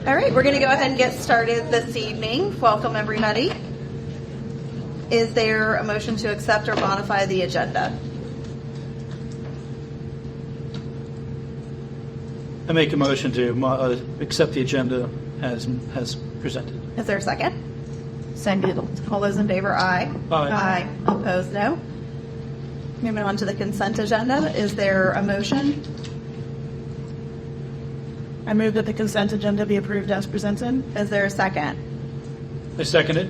All right, we're going to go ahead and get started this evening. Welcome, everybody. Is there a motion to accept or modify the agenda? I make a motion to accept the agenda as presented. Is there a second? Second. All those in favor, aye. Aye. Opposed, no. Moving on to the consent agenda. Is there a motion? I move that the consent agenda be approved as presented. Is there a second? I second it.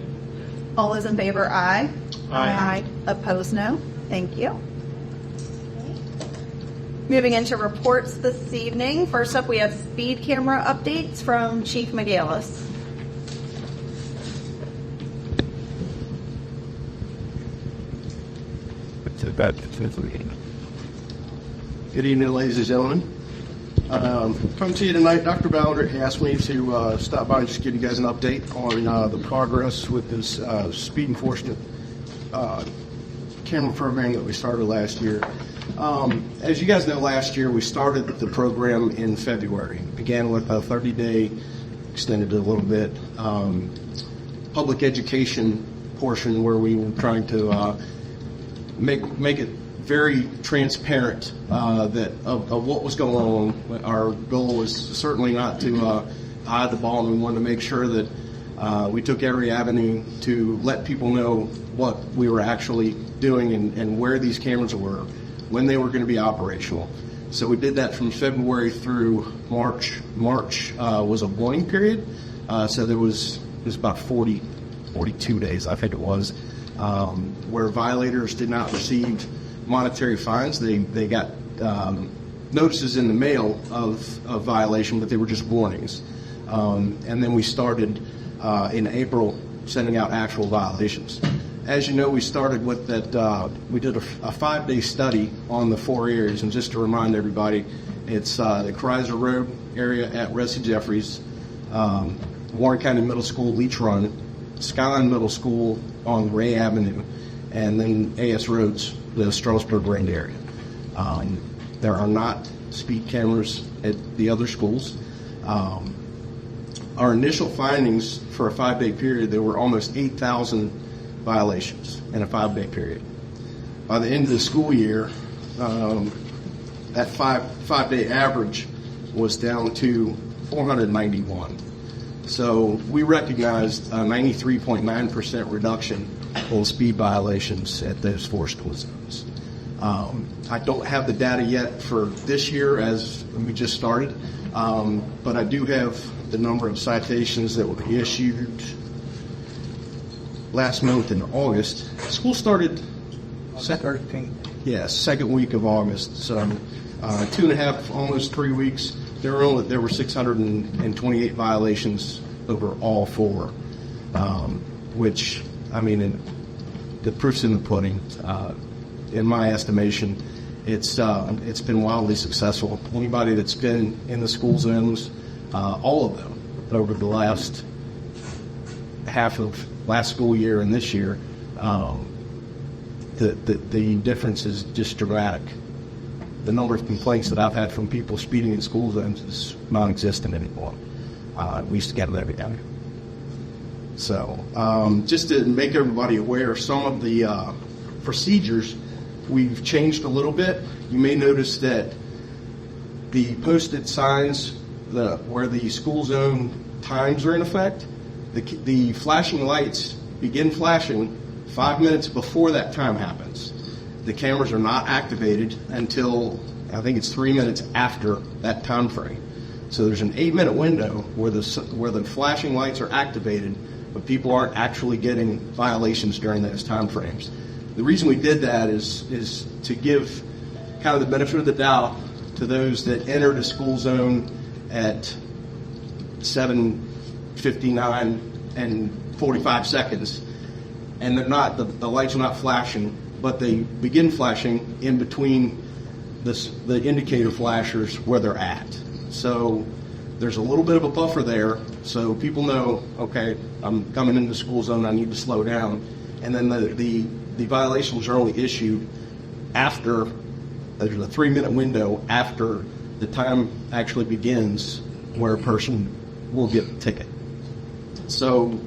All those in favor, aye. Aye. Opposed, no. Thank you. Moving into reports this evening. First up, we have speed camera updates from Chief Magalis. Good evening, ladies and gentlemen. Come to you tonight. Dr. Ballard asked me to stop by and just give you guys an update on the progress with this speed enforcement camera program that we started last year. As you guys know, last year we started the program in February. It began with a 30-day, extended it a little bit, public education portion where we were trying to make it very transparent of what was going on. Our goal was certainly not to hide the ball, and we wanted to make sure that we took every avenue to let people know what we were actually doing and where these cameras were, when they were going to be operational. So we did that from February through March. March was a warning period, so it was about 42 days, I think it was, where violators did not receive monetary fines. They got notices in the mail of violation, but they were just warnings. And then we started in April sending out actual violations. As you know, we started with that, we did a 5-day study on the 4 areas, and just to remind everybody, it's the Chrysler Road area at Ressie Jeffries, Warren County Middle School, Leach Run, Skyline Middle School on Ray Avenue, and then AS Roads, the Strasburg Rand area. There are not speed cameras at the other schools. Our initial findings for a 5-day period, there were almost 8,000 violations in a 5-day period. By the end of the school year, that five-day average was down to 491. So we recognized a 93.9% reduction in speed violations at those 4 school zones. I don't have the data yet for this year as we just started, but I do have the number of citations that were issued last month in August. School started second week of August, so 2.5, almost 3 weeks. There were 628 violations over all 4, which, I mean, the proof's in the pudding. In my estimation, it's been wildly successful. Anybody that's been in the school zones, all of them, over the last half of last school year and this year, the difference is just dramatic. The number of complaints that I've had from people speeding in school zones is non-existent anymore. We used to get it every day. So just to make everybody aware of some of the procedures, we've changed a little bit. You may notice that the posted signs where the school zone times are in effect, the flashing lights begin flashing 5 minutes before that time happens. The cameras are not activated until, I think it's 3 minutes after that time frame. So there's an 8-minute window where the flashing lights are activated, but people aren't actually getting violations during those time frames. The reason we did that is to give kind of the benefit of the doubt to those that enter the school zone at 7:59 and 45 seconds, and they're not, the lights are not flashing, but they begin flashing in between the indicator flashers where they're at. So there's a little bit of a buffer there, so people know, okay, I'm coming into the school zone, I need to slow down. And then the violations are only issued after, there's a 3-minute window after the time actually begins where a person we'll get a ticket. So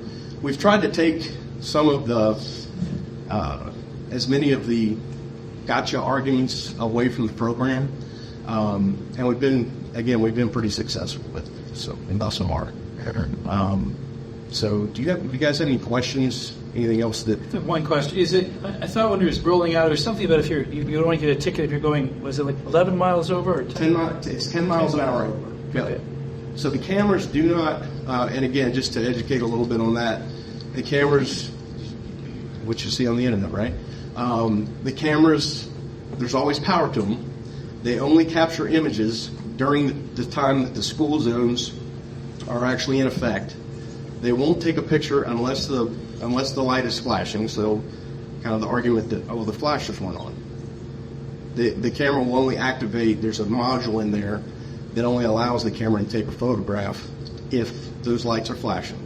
we've tried to take some of the, as many of the gotcha arguments away from the program. And we've been pretty successful with it, so, and thus far. So do you guys have any questions? Anything else that? One question, is it, I thought when it was rolling out, there's something about if you only get a ticket if you're going, was it like 11 miles over? Or 10 miles, it's 10 miles an hour over. Okay. So the cameras do not, and again, just to educate a little bit on that, the cameras, which you see on the internet, right? The cameras, there's always power to them. They only capture images during the time that the school zones are actually in effect. They won't take a picture unless the light is flashing. So, kind of the argument that, oh, the flashers went on. The camera will only activate. There's a module in there that only allows the camera to take a photograph if those lights are flashing.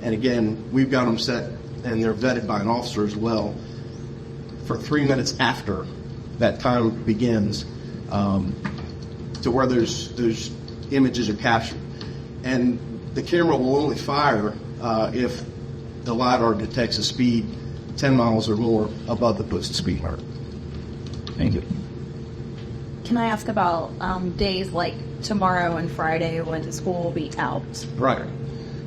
And again, we've got them set, and they're vetted by an officer as well, for 3 minutes after that time begins, to where those images are captured. And the camera will only fire if the LiDAR detects a speed 10 miles or more above the posted speed limit. Thank you. Can I ask about days like tomorrow and Friday when the school will be out? Right.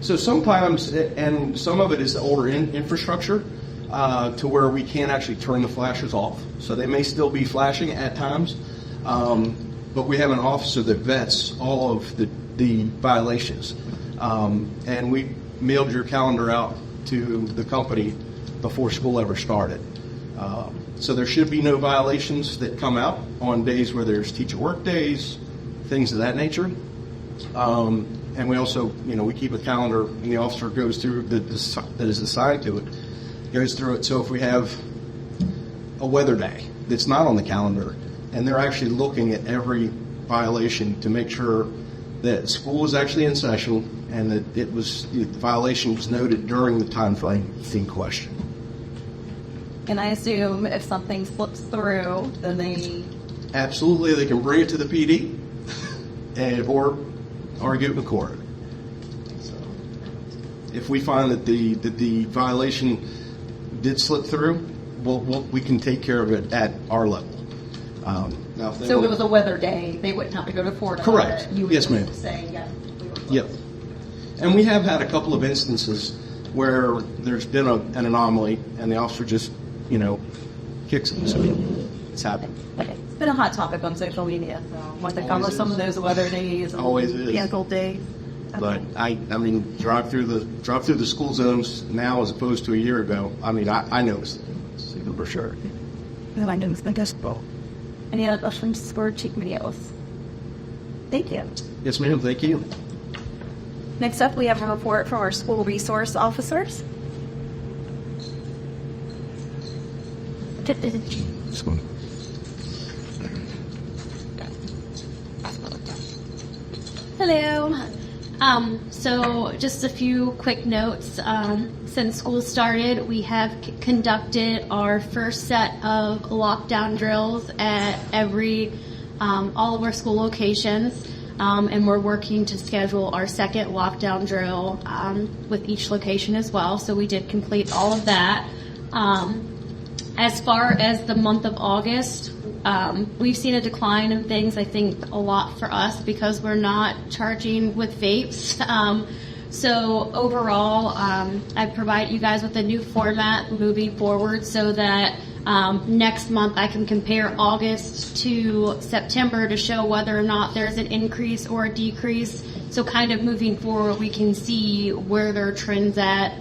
So sometimes, and some of it is older infrastructure, to where we can't actually turn the flashers off. So they may still be flashing at times, but we have an officer that vets all of the violations. And we mailed your calendar out to the company before school ever started. So there should be no violations that come out on days where there's teacher work days, things of that nature. And we also, we keep a calendar, and the officer goes through that is assigned to it, goes through it. So if we have a weather day that's not on the calendar, and they're actually looking at every violation to make sure that school was actually in session and that the violation was noted during the time frame in question. And I assume if something slips through, then they... Absolutely, they can bring it to the PD or argue it in court. So, if we find that the violation did slip through, we can take care of it at our level. Now, if So if it was a weather day, they wouldn't have to go to Florida. Correct. You would Yes, ma'am. Say, yeah. Yep. And we have had a couple of instances where there's been an anomaly and the officer just, kicks it. So it's happened. It's been a hot topic on social media. Want to cover some of those weather days. And Always is. vehicle days. But I mean, drive through the school zones now as opposed to a year ago. I mean, I noticed it for sure. Well, I noticed the guest bowl. Any other questions for Chief Medios? Thank you. Yes, ma'am. Thank you. Next up, we have a report from our school resource officers. This one. Hello. So just a few quick notes. Since school started, we have conducted our first set of lockdown drills at all of our school locations, and we're working to schedule our second lockdown drill with each location as well. So we did complete all of that. As far as the month of August, we've seen a decline in things, I think, a lot for us because we're not charging with vapes. So overall, I provide you guys with a new format moving forward so that next month I can compare August to September to show whether or not there's an increase or a decrease. So kind of moving forward, we can see where there are trends at,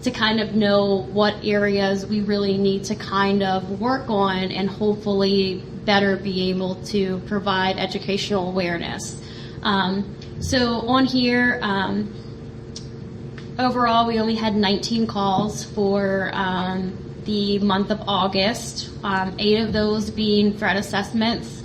to kind of know what areas we really need to kind of work on and hopefully better be able to provide educational awareness. So on here, overall we only had 19 calls for the month of August, 8 of those being threat assessments,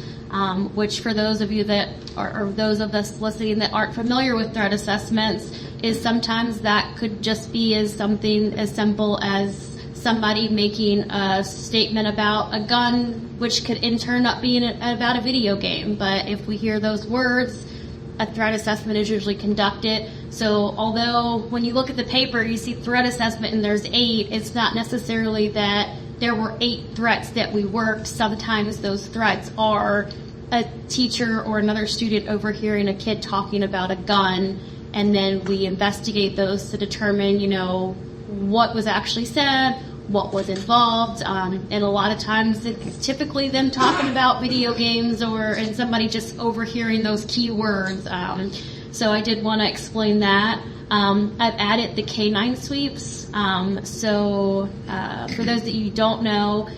which for those of you that or those of us listening that aren't familiar with threat assessments, is sometimes that could just be as something as simple as somebody making a statement about a gun, which could in turn up being about a video game. But if we hear those words, a threat assessment is usually conducted. So although when you look at the paper, you see threat assessment and there's 8, it's not necessarily that there were 8 threats that we worked. Sometimes those threats are a teacher or another student overhearing a kid talking about a gun, and then we investigate those to determine, what was actually said, what was involved, and a lot of times it's typically them talking about video games and somebody just overhearing those key words. So I did want to explain that. I've added the K9 sweeps. For those that you don't know,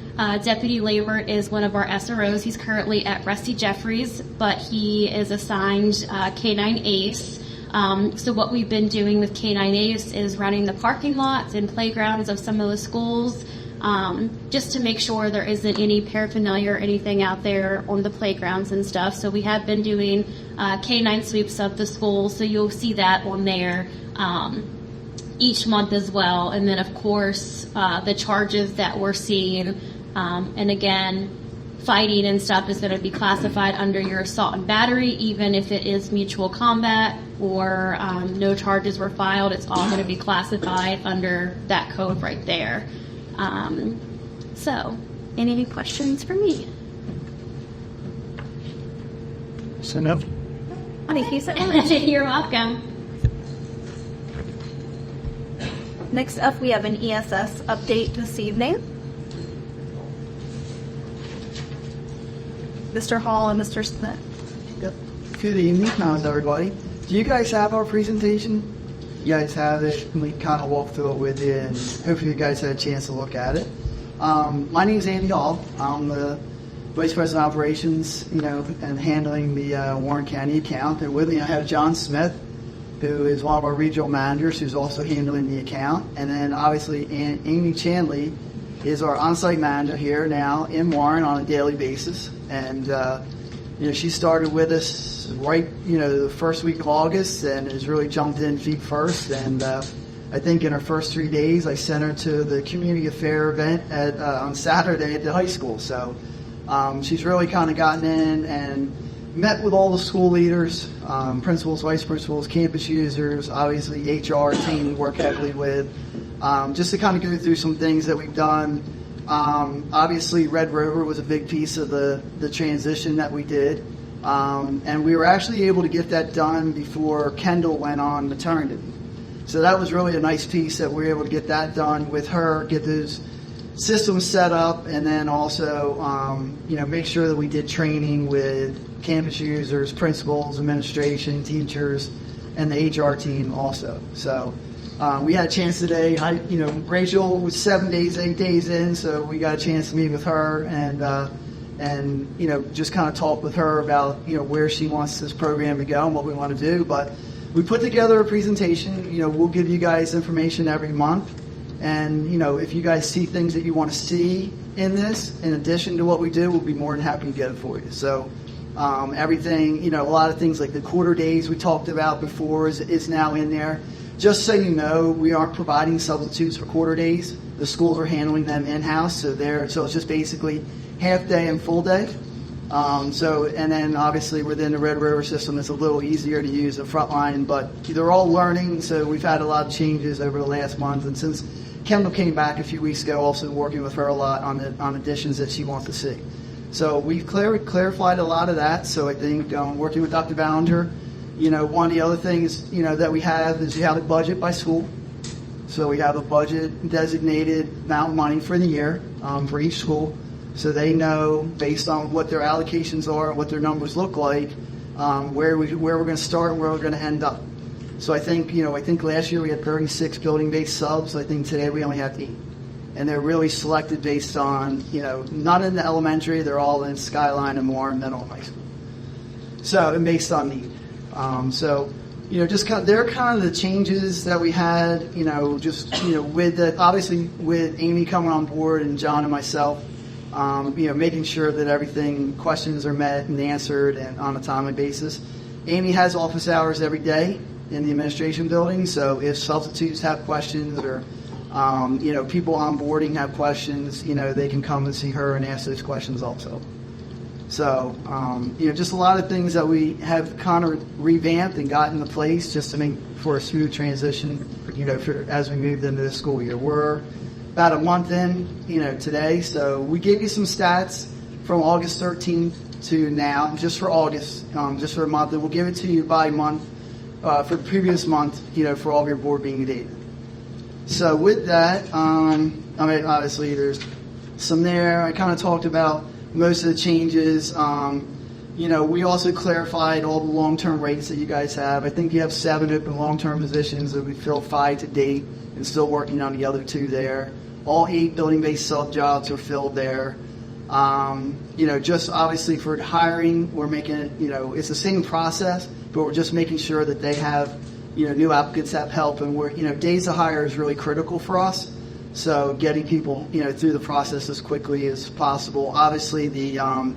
Deputy Labor is one of our SROs. He's currently at Ressie Jeffries, but he is assigned K9 ACE. So what we've been doing with K9 ACE is running the parking lots and playgrounds of some of the schools, just to make sure there isn't any paraphernalia or anything out there on the playgrounds and stuff. So we have been doing K9 sweeps of the schools, so you'll see that on there each month as well. And then, of course, the charges that we're seeing, and again, fighting and stuff is going to be classified under your assault and battery, even if it is mutual combat or no charges were filed. It's all going to be classified under that code right there. So, any questions for me? So no. Thank you so much. You're welcome. Next up, we have an ESS update this evening. Mr. Hall and Mr. Smith. Yep. Good evening, how's everybody? Do you guys have our presentation? You guys have it, and we kind of walk through it with you, and hopefully you guys had a chance to look at it. My name is Andy Hall. I'm the Vice President of Operations, and handling the Warren County account. And with me I have John Smith, who is one of our regional managers, who's also handling the account. And then obviously Amy Chanley is our on-site manager here now in Warren on a daily basis. And she started with us right, the first week of August, and has really jumped in feet first. And I think in her first 3 days, I sent her to the community affair event on Saturday at the high school. So she's really kind of gotten in and met with all the school leaders, principals, vice principals, campus users, obviously HR team we work heavily with, just to kind of go through some things that we've done. Obviously, Red Rover was a big piece of the transition that we did. And we were actually able to get that done before Kendall went on maternity. So that was really a nice piece that we were able to get that done with her, get those systems set up, and then also, make sure that we did training with campus users, principals, administration, teachers, and the HR team also. So we had a chance today. Rachel was 7 days, 8 days in, so we got a chance to meet with her and just kind of talk with her about where she wants this program to go and what we want to do. But we put together a presentation. We'll give you guys information every month, and if you guys see things that you want to see in this, in addition to what we do, we'll be more than happy to get it for you. So everything, a lot of things like the quarter days we talked about before is now in there. Just so you know, we aren't providing substitutes for quarter days. The schools are handling them in-house, so it's just basically half day and full day. And then obviously within the Red Rover system, it's a little easier to use the frontline, but they're all learning, so we've had a lot of changes over the last month. And since Kendall came back a few weeks ago, also working with her a lot on additions that she wants to see. So we've clarified a lot of that. So I think working with Dr. Ballinger, one of the other things, that we have is you have a budget by school. So we have a budget designated amount of money for the year for each school. So they know based on what their allocations are and what their numbers look like, where we're going to start and where we're going to end up. So I think last year we had 36 building-based subs. I think today we only have 8. And they're really selected based on, not in the elementary, they're all in Skyline and Warren Middle and High School. So, and based on need. They're kind of the changes that we had, obviously with Amy coming on board and John and myself, making sure that questions are met and answered and on a timely basis. Amy has office hours every day in the administration building, so if substitutes have questions or people onboarding have questions, they can come and see her and ask those questions also. So, just a lot of things that we have kind of revamped and got into place just to make for a smooth transition, as we moved into the school year. We're about a month in, today. So we gave you some stats from August 13th to now, just for August, just for a month. And we'll give it to you by month for the previous month, for all of your board meeting data. So with that, obviously there's some there. I kind of talked about most of the changes. We also clarified all the long-term rates that you guys have. I think you have 7 open long-term positions that we filled 5 to date and still working on the other 2 there. All 8 building-based sub-jobs are filled there. Just obviously for hiring, we're making it, it's the same process, but we're just making sure that they have, new applicants have help. And we're, days to hire is really critical for us. So getting people, through the process as quickly as possible. Obviously, regarding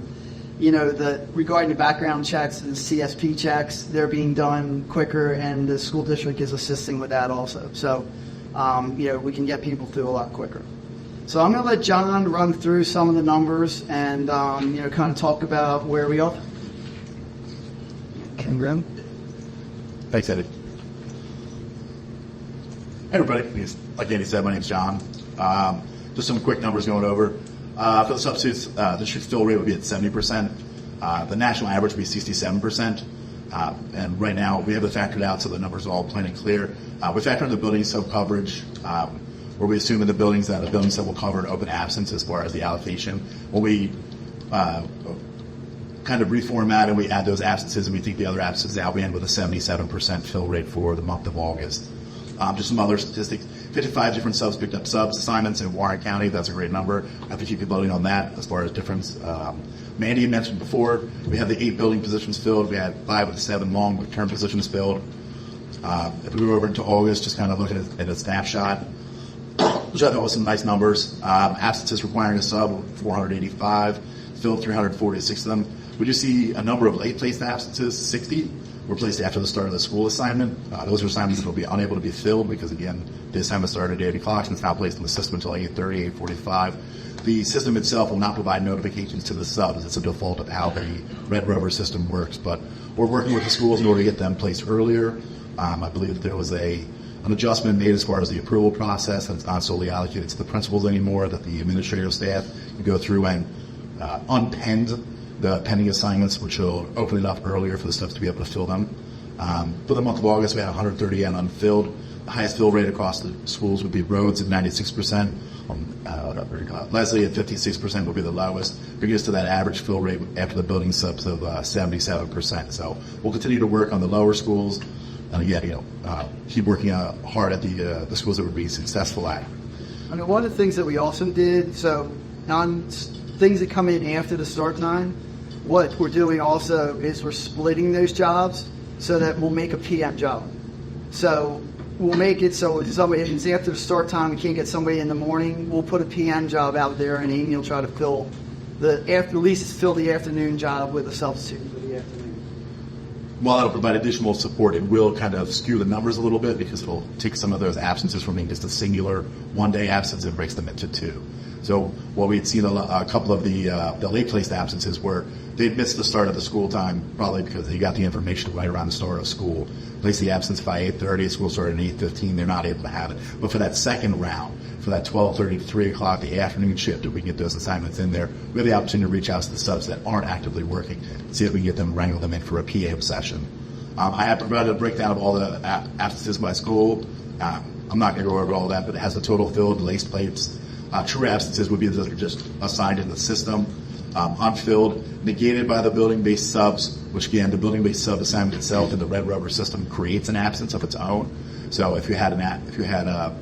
the background checks and CSP checks, they're being done quicker, and the school district is assisting with that also. So, we can get people through a lot quicker. So I'm going to let John run through some of the numbers and, kind of talk about where we are. Ken Grimm. Thanks, Eddie. Hey, everybody. Like Andy said, my name's John. Just some quick numbers going over. For the substitutes, the district fill rate would be at 70%. The national average would be 67%. And right now, we have it factored out, so the numbers are all plain and clear. We factor in the building sub-coverage, where we assume in the buildings that a building sub will cover an open absence as far as the allocation. When we kind of reformat and we add those absences and we take the other absences out, we end with a 77% fill rate for the month of August. Just some other statistics. 55 different subs picked up subs assignments in Warren County. That's a great number. I have to keep you voting on that as far as difference. Mandy mentioned before, we have the 8 building positions filled. We had 5 of the 7 long-term positions filled. If we go over into August, just kind of looking at a snapshot, which I thought was some nice numbers. Absences requiring a sub, 485, filled 346 of them. We do see a number of late-placed absences, 60. Were placed after the start of the school assignment. Those are assignments that will be unable to be filled because, again, the assignment started at 8 o'clock and it's not placed in the system until 8:30, 8:45. The system itself will not provide notifications to the subs. It's a default of how the Red Rover system works. But we're working with the schools in order to get them placed earlier. I believe that there was an adjustment made as far as the approval process, and it's not solely allocated to the principals anymore, that the administrative staff can go through and unpend the pending assignments, which will open it up earlier for the staff to be able to fill them. For the month of August, we had 138 unfilled. The highest fill rate across the schools would be Rhodes at 96%. Leslie at 56% would be the lowest. Brings us to that average fill rate after the building subs of 77%. So we'll continue to work on the lower schools, and again, keep working hard at the schools that would be successful at. I mean, one of the things that we also did, so on things that come in after the start time, what we're doing also is we're splitting those jobs so that we'll make a PM job. So we'll make it so if it's after the start time, we can't get somebody in the morning, we'll put a PM job out there, and Amy will try to fill the afternoon job with a substitute for the afternoon. While that'll provide additional support, it will kind of skew the numbers a little bit because it'll take some of those absences from being just a singular one-day absence and breaks them into 2. So what we had seen a couple of the late-placed absences were they'd missed the start of the school time, probably because they got the information right around the start of school. Placed the absence by 8:30, school started at 8:15, they're not able to have it. But for that second round, for that 12:30 to 3 o'clock, the afternoon shift, if we can get those assignments in there, we have the opportunity to reach out to the subs that aren't actively working, see if we can get them, wrangle them in for a PA session. I have provided a breakdown of all the absences by school. I'm not going to go over all that, but it has the total filled, lace plates. True absences would be those that are just assigned in the system. Unfilled, negated by the building-based subs, which again, the building-based sub assignment itself in the Red Rover system creates an absence of its own. So if you had a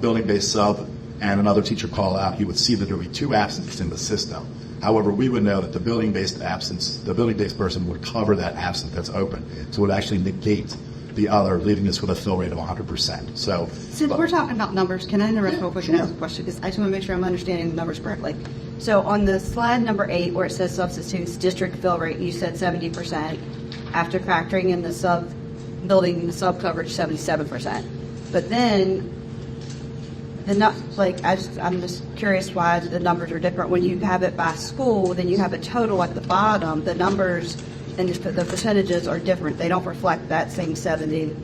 building-based sub and another teacher call out, you would see that there would be 2 absences in the system. However, we would know that the building-based person would cover that absence that's open. So it would actually negate the other, leaving us with a fill rate of 100%. So, since we're talking about numbers, can I interrupt real quick and ask a question? Because I just want to make sure I'm understanding the numbers correctly. So on the slide number 8, where it says substitutes district fill rate, you said 70%. After factoring in the sub coverage, 77%. But then I'm just curious why the numbers are different. When you have it by school, then you have a total at the bottom. The numbers and just the percentages are different. They don't reflect that same 70.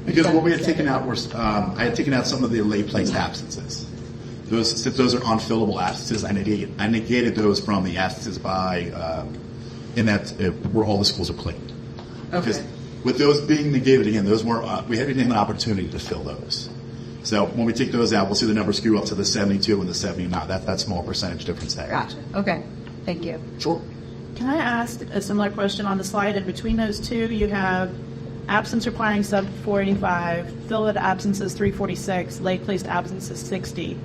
Because what we had taken out was, I had taken out some of the late placed absences. Since those are unfillable absences, I negated those from the absences by, where all the schools are clean. Because with those being negated again, those were, we haven't had an opportunity to fill those. So when we take those out, we'll see the numbers skew up to the 72 and the 79. That small percentage difference there. Gotcha. Okay. Thank you. Sure. Can I ask a similar question on the slide? In between those two, you have absence requiring sub 485, filled absences 346, late placed absences 60.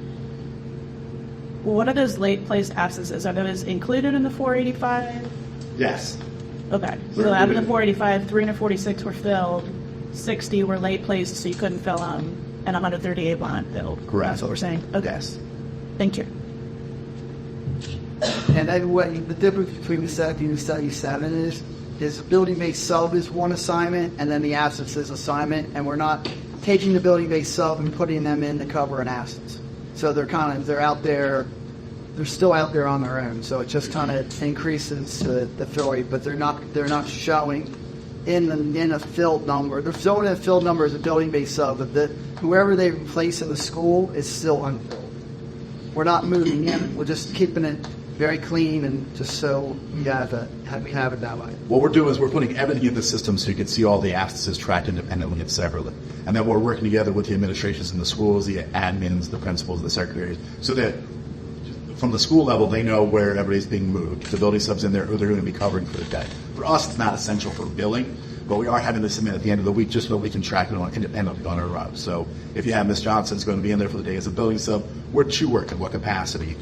What are those late placed absences? Are those included in the 485? Yes. Okay. So out of the 485, 346 were filled, 60 were late placed, so you couldn't fill them, and 138 weren't filled. Correct. That's what we're saying? Okay. Yes. Thank you. And the difference between the 70 and the 77 is the building-based sub is one assignment, and then the absence is assignment, and we're not taking the building-based sub and putting them in to cover an absence. So they're out there, they're still out there on their own. So it just kind of increases the fill rate, but they're not showing in a filled number. They're showing a filled number as a building-based sub, but whoever they replace in the school is still unfilled. We're not moving in. We're just keeping it very clean and just so we have it that way. What we're doing is we're putting everything in the system so you can see all the absences tracked independently and separately. And then we're working together with the administrations in the schools, the admins, the principals, the secretaries, so that from the school level, they know where everybody's being moved. The building subs in there, who they're going to be covering for the day. For us, it's not essential for billing, but we are having to submit at the end of the week just so we can track it independently on our own. So if you have Ms. Johnson's going to be in there for the day as a building sub, where'd she work, in what capacity,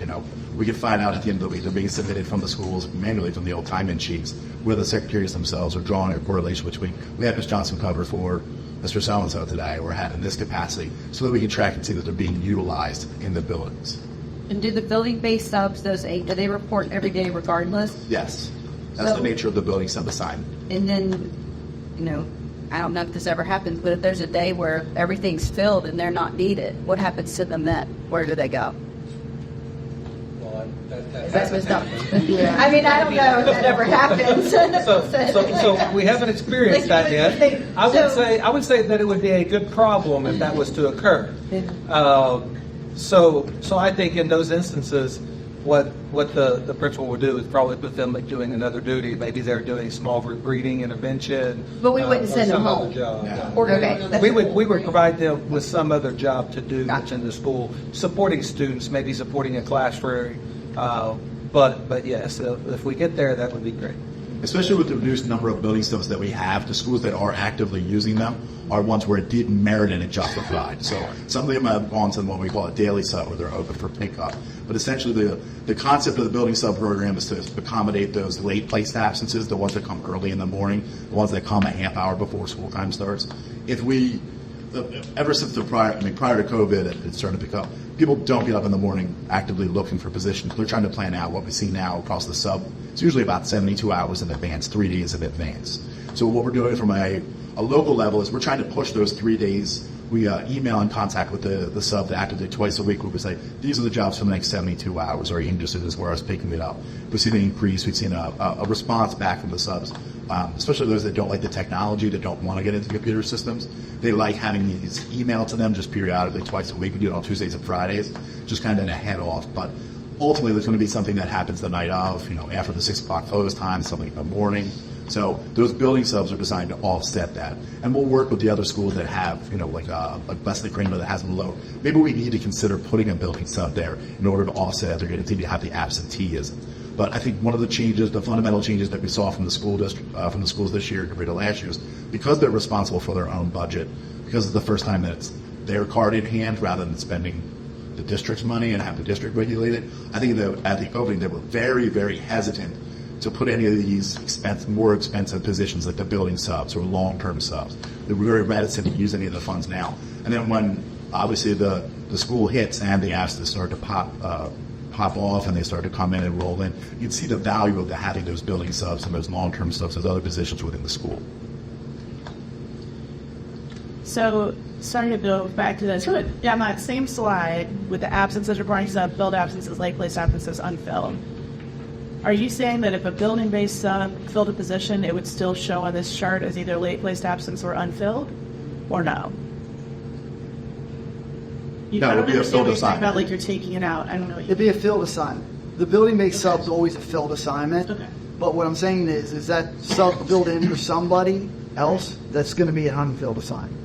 we can find out at the end of the week. They're being submitted from the schools manually from the old time-in sheets, where the secretaries themselves are drawing a correlation between, we had Ms. Johnson covered for Mr. So-and-so today, or had in this capacity, so that we can track and see that they're being utilized in the buildings. And do the building-based subs, those 8, do they report every day regardless? Yes. That's the nature of the building sub assignment. And then, I don't know if this ever happens, but if there's a day where everything's filled and they're not needed, what happens to them then? Where do they go? That's what's done. I mean, I don't know if that ever happens. So we haven't experienced that yet. I would say that it would be a good problem if that was to occur. So I think in those instances, what the principal would do is probably put them doing another duty. Maybe they're doing small group reading intervention. But we wouldn't send them home. Okay. We would provide them with some other job to do that's in the school, supporting students, maybe supporting a classroom. But yes, if we get there, that would be great. Especially with the reduced number of building subs that we have, the schools that are actively using them are ones where it did merit and it justified. So some of them have gone to what we call a daily sub, where they're open for pickup. But essentially the concept of the building sub program is to accommodate those late placed absences, the ones that come early in the morning, the ones that come a half hour before school time starts. Ever since prior to COVID, it started to pick up. People don't get up in the morning actively looking for positions. They're trying to plan out what we see now across the sub. It's usually about 72 hours in advance, 3 days in advance. So what we're doing from a local level is we're trying to push those 3 days. We email and contact with the sub to activate twice a week, where we say, these are the jobs for the next 72 hours. Are you interested? Is where I was picking it up. We've seen an increase. We've seen a response back from the subs, especially those that don't like the technology, that don't want to get into computer systems. They like having these emailed to them just periodically twice a week. We do it on Tuesdays and Fridays, just kind of a head off. But ultimately, there's going to be something that happens the night of, after the 6 o'clock close time, something in the morning. So those building subs are designed to offset that. And we'll work with the other schools that have, like Wesley Kramer that has them low. Maybe we need to consider putting a building sub there in order to offset. They're going to continue to have the absenteeism. But I think one of the changes, the fundamental changes that we saw from the school district, from the schools this year compared to last year, is because they're responsible for their own budget, because it's the first time that it's their card in hand rather than spending the district's money and have the district regulate it. I think that at the opening they were very, very hesitant to put any of these more expensive positions like the building subs or long-term subs. They were very reticent to use any of the funds now. And then when obviously the school hits and the absences start to pop off and they start to come in and roll in, you'd see the value of having those building subs and those long-term subs as other positions within the school. So, starting to go back to this, but yeah, on that same slide with the absences requiring sub, filled absences, late placed absences, unfilled. Are you saying that if a building-based sub filled a position, it would still show on this chart as either late placed absence or unfilled, or no? No, it would be a filled assignment. About like you're taking it out. I don't know. It'd be a filled assignment. The building-based sub's always a filled assignment. Okay. But what I'm saying is that sub filled in for somebody else, that's going to be an unfilled assignment.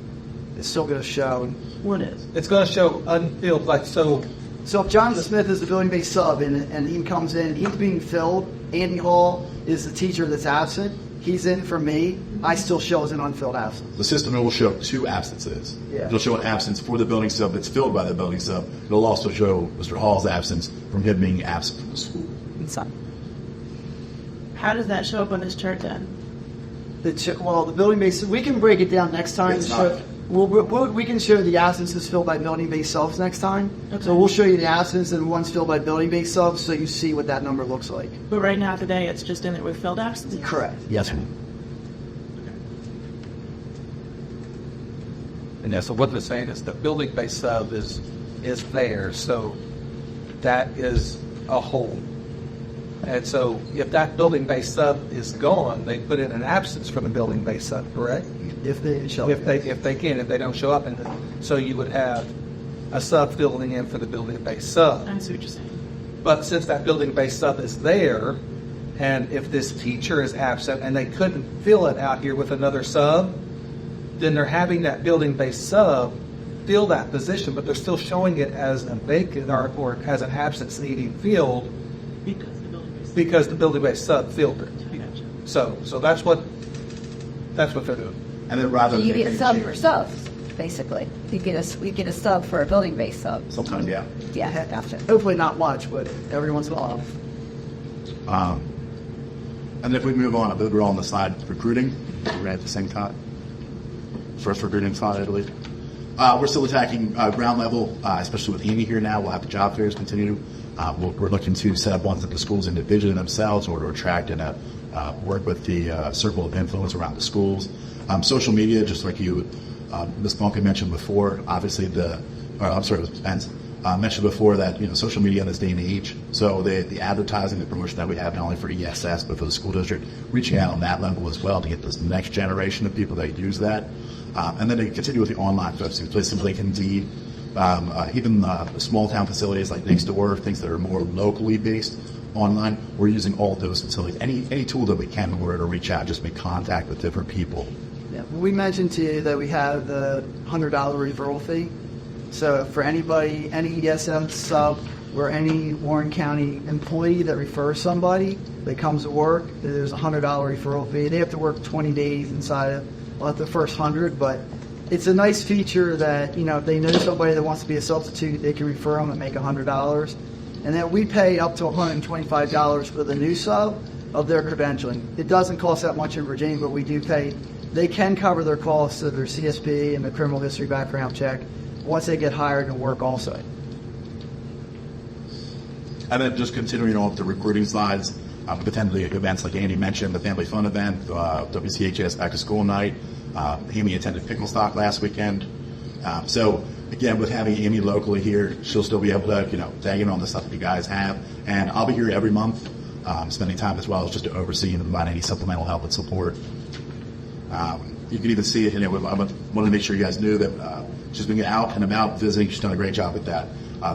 It's still going to show. What is? It's going to show unfilled, like, so, So if Jonathan Smith is the building-based sub and he comes in, he's being filled. Andy Hall is the teacher that's absent. He's in for me. I still show as an unfilled absence. The system will show 2 absences. Yeah. It'll show an absence for the building sub that's filled by the building sub. It'll also show Mr. Hall's absence from him being absent from the school. How does that show up on this chart then? Well, the building-based, we can break it down next time. It's So not. we can show the absences filled by building-based subs next time. Okay. So we'll show you the absence and the ones filled by building-based subs so you see what that number looks like. But right now today, it's just in there with filled absences. Correct. Yes, ma'am. and yeah, so what they're saying is the building-based sub is there, so that is a hole. And so if that building-based sub is gone, they put in an absence from the building-based sub, correct? If they show. If they don't show up, and so you would have a sub filling in for the building-based sub. I see what you're saying. But since that building-based sub is there, and if this teacher is absent and they couldn't fill it out here with another sub, then they're having that building-based sub fill that position, but they're still showing it as a vacant or as an absence needing filled because the building-based sub filled it. So that's what they're doing. And then rather than You get a making sub change- for subs, basically. We get a sub for a building-based sub. Sometimes, yeah. Yeah, gotcha. Hopefully not much, but every once in a while. And if we move on, I believe we're all on the slide recruiting. We're at the same time. First recruiting slide, I believe. We're still attacking ground level, especially with Amy here now. We'll have the job fairs continue. We're looking to set up ones at the schools individually themselves or to attract and work with the circle of influence around the schools. Social media, just like you, Ms. Bunker mentioned before, obviously it was Spence, mentioned before that, social media in this day and age. So the advertising, the promotion that we have, not only for ESS, but for the school district, reaching out on that level as well to get this next generation of people that use that. And then to continue with the online folks, places like Indeed, even small town facilities like next door, things that are more locally based online. We're using all those facilities. Any tool that we can in order to reach out, just make contact with different people. Yeah, we mentioned to you that we have the $100 referral fee. So for anybody, any ESM sub or any Warren County employee that refers somebody that comes to work, there's a $100 referral fee. They have to work 20 days inside of the first 100, but it's a nice feature that, if they know somebody that wants to be a substitute, they can refer them and make $100. And then we pay up to $125 for the new sub of their credentialing. It doesn't cost that much in Virginia, but we do pay. They can cover their costs of their CSP and the criminal history background check once they get hired and work also. And then just continuing on with the recruiting slides, potentially events like Andy mentioned, the Family Fun event, WCHS Back to School Night. Amy attended Pickle Stock last weekend. So again, with having Amy locally here, she'll still be able to, tag in on the stuff that you guys have. And I'll be here every month, spending time as well as just to oversee and provide any supplemental help and support. You can even see it, I wanted to make sure you guys knew that she's been out and about visiting. She's done a great job with that.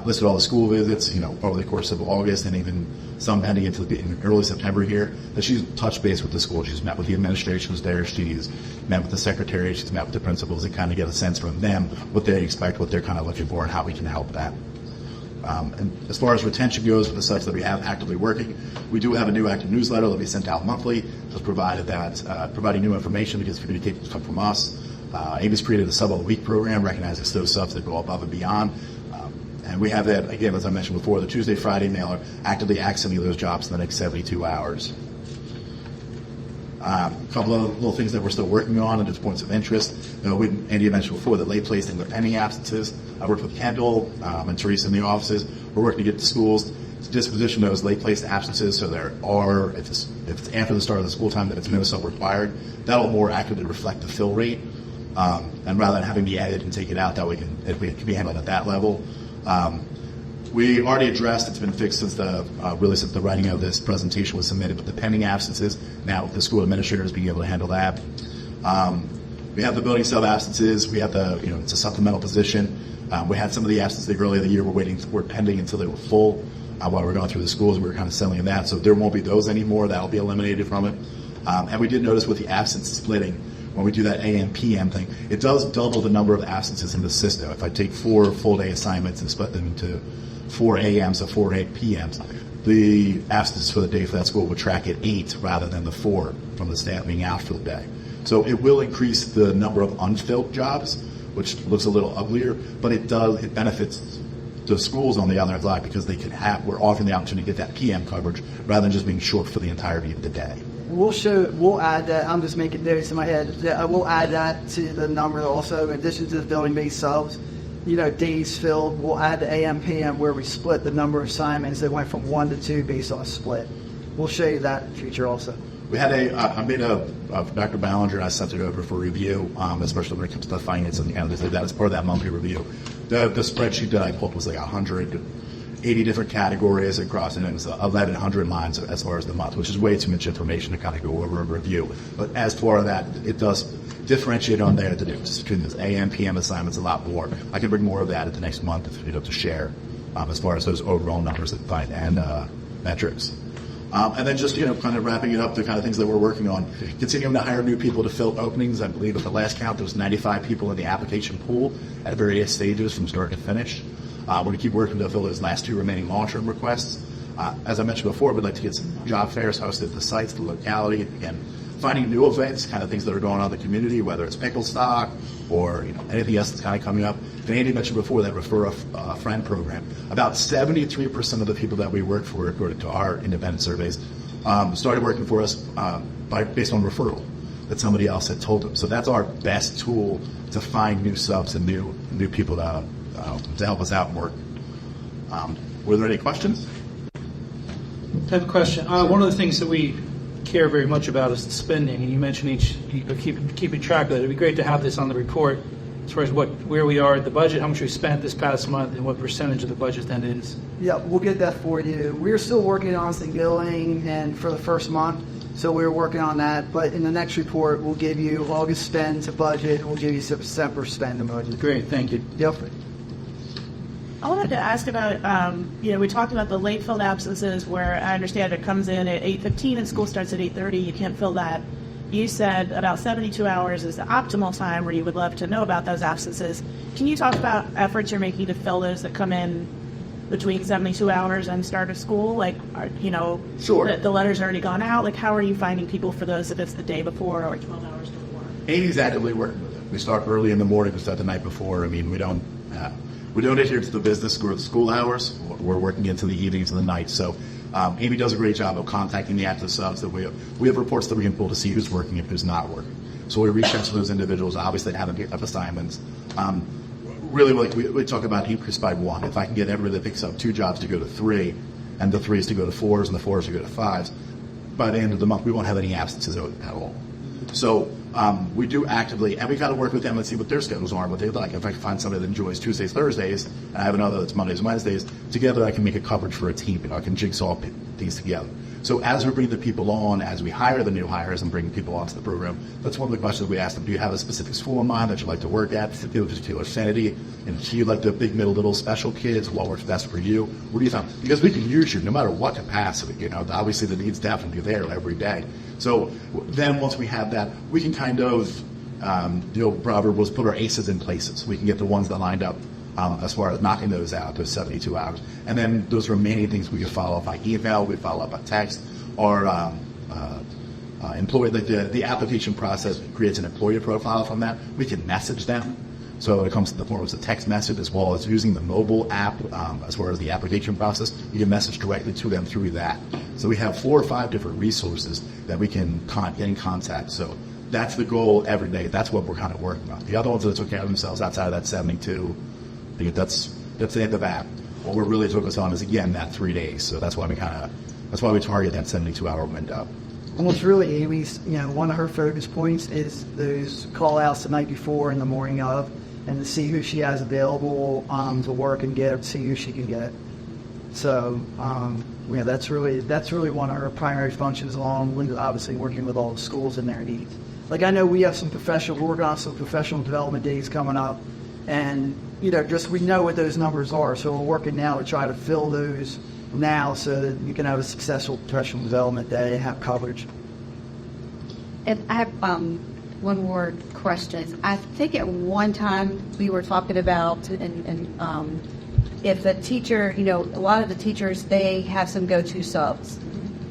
Listed all the school visits, over the course of August and even some heading into early September here, that she's touched base with the school. She's met with the administration who's there. She's met with the secretary. She's met with the principals and kind of get a sense from them what they expect, what they're kind of looking for, and how we can help that. And as far as retention goes for the sites that we have actively working, we do have a new active newsletter that we sent out monthly. Just providing new information because communications come from us. Amy's created a sub of the week program, recognizing those subs that go above and beyond. And we have that, again, as I mentioned before, the Tuesday, Friday mailer, actively accessing those jobs in the next 72 hours. A couple of little things that we're still working on and just points of interest. Andy mentioned before the late placing of any absences. I worked with Kendall and Teresa in the offices. We're working to get the schools to disposition those late placed absences so there are, if it's after the start of the school time, that it's no sub required. That'll more accurately reflect the fill rate. And rather than having me added and take it out, that way it can be handled at that level. We already addressed, it's been fixed since since the writing of this presentation was submitted, but the pending absences, now the school administrators being able to handle that. We have the building sub absences, we have it's a supplemental position. We had some of the absences earlier in the year were pending until they were full. While we were going through the schools, we were kind of settling that, so there won't be those anymore. That'll be eliminated from it. And we did notice with the absence splitting, when we do that AM, PM thing, it does double the number of absences in the system. If I take 4 full-day assignments and split them into 4 AMs and 4 PMs, the absences for the day for that school would track at 8 rather than the 4 from the staff being out for the day. So it will increase the number of unfilled jobs, which looks a little uglier, but it benefits the schools on the other side because we're offering the opportunity to get that PM coverage rather than just being short for the entirety of the day. We'll add that. I'm just making notes in my head. We'll add that to the number also. In addition to the building-based subs, days filled. We'll add the AM, PM where we split the number of assignments that went from 1 to 2 based on a split. We'll show you that in the future also. We had I made Dr. Ballinger and I sent it over for review, especially when it comes to the finance and the analytics like that as part of that monthly review. The spreadsheet that I pulled was like 180 different categories across, and it was 1,100 lines as far as the month, which is way too much information to kind of go over and review. But as part of that, it does differentiate on there to do just between those AM, PM assignments a lot more. I can bring more of that at the next month to share as far as those overall numbers and metrics. And then just, kind of wrapping it up, the kind of things that we're working on. Continuing to hire new people to fill openings. I believe at the last count, there was 95 people in the application pool at various stages from start to finish. We're going to keep working to fill those last 2 remaining long-term requests. As I mentioned before, we'd like to get some job fairs hosted at the sites, the locality, again, finding new events, kind of things that are going on in the community, whether it's pickle stock or anything else that's kind of coming up. And Andy mentioned before that Refer a Friend program. About 73% of the people that we work for, according to our independent surveys, started working for us based on referral that somebody else had told them. So that's our best tool to find new subs and new people to help us out and work. Were there any questions? I have a question. One of the things that we care very much about is the spending, and you mentioned keeping track of it. It'd be great to have this on the report as far as where we are at the budget, how much we spent this past month, and what percentage of the budget that is. Yeah, we'll get that for you. We're still working on some billing and for the first month, so we're working on that. But in the next report, we'll give you August spend to budget. We'll give you September spend to budget. Great, thank you. Yep. I wanted to ask about, we talked about the late filled absences where I understand it comes in at 8:15 and school starts at 8:30. You can't fill that. You said about 72 hours is the optimal time where you would love to know about those absences. Can you talk about efforts you're making to fill those that come in between 72 hours and start of school? Sure. The letter's already gone out. Like, how are you finding people for those if it's the day before or 12 hours before? Amy's actively working with it. We start early in the morning, we start the night before. I mean, we don't adhere to the business or the school hours. We're working into the evenings and the nights. So Amy does a great job of contacting the active subs. That we have reports that we can pull to see who's working and who's not working. So we reach out to those individuals, obviously that have assignments. Really, like we talk about increase by 1. If I can get everybody that picks up 2 jobs to go to 3, and the 3s to go to 4s, and the 4s to go to 5s, by the end of the month, we won't have any absences at all. So we do actively, and we got to work with them and see what their schedules are, what they like. If I can find somebody that enjoys Tuesdays, Thursdays, and I have another that's Mondays and Wednesdays, together I can make a coverage for a team. I can jigsaw these together. So as we bring the people on, as we hire the new hires and bring people onto the program, that's one of the questions we ask them. Do you have a specific school in mind that you'd like to work at, particular affinity? And do you like the big, middle, little special kids? What works best for you? What do you think? Because we can use you no matter what capacity. Obviously the need's definitely there every day. So then once we have that, we can kind of, proverb was put our aces in places. We can get the ones that lined up as far as knocking those out, those 72 hours. And then those remaining things we can follow up by email, we follow up by text, or the application process creates an employee profile from that. We can message them. So it comes in the form of a text message as well as using the mobile app as far as the application process. You can message directly to them through that. So we have 4 or 5 different resources that we can get in contact. So that's the goal every day. That's what we're kind of working on. The other ones that took care of themselves outside of that 72, I think that's the end of that. What we're really focused on is, again, that 3 days. So that's why we target that 72-hour window. what's really Amy's, one of her focus points is those call outs the night before and the morning of, and to see who she has available to work and get, see who she can get. So, that's really one of her primary functions, along with obviously working with all the schools in their needs. Like, I know we have we're working on some professional development days coming up, and, we know what those numbers are, so we're working now to try to fill those now so that you can have a successful professional development day and have coverage. And I have one more question. I think at one time we were talking about, if the teacher, a lot of the teachers, they have some go-to subs,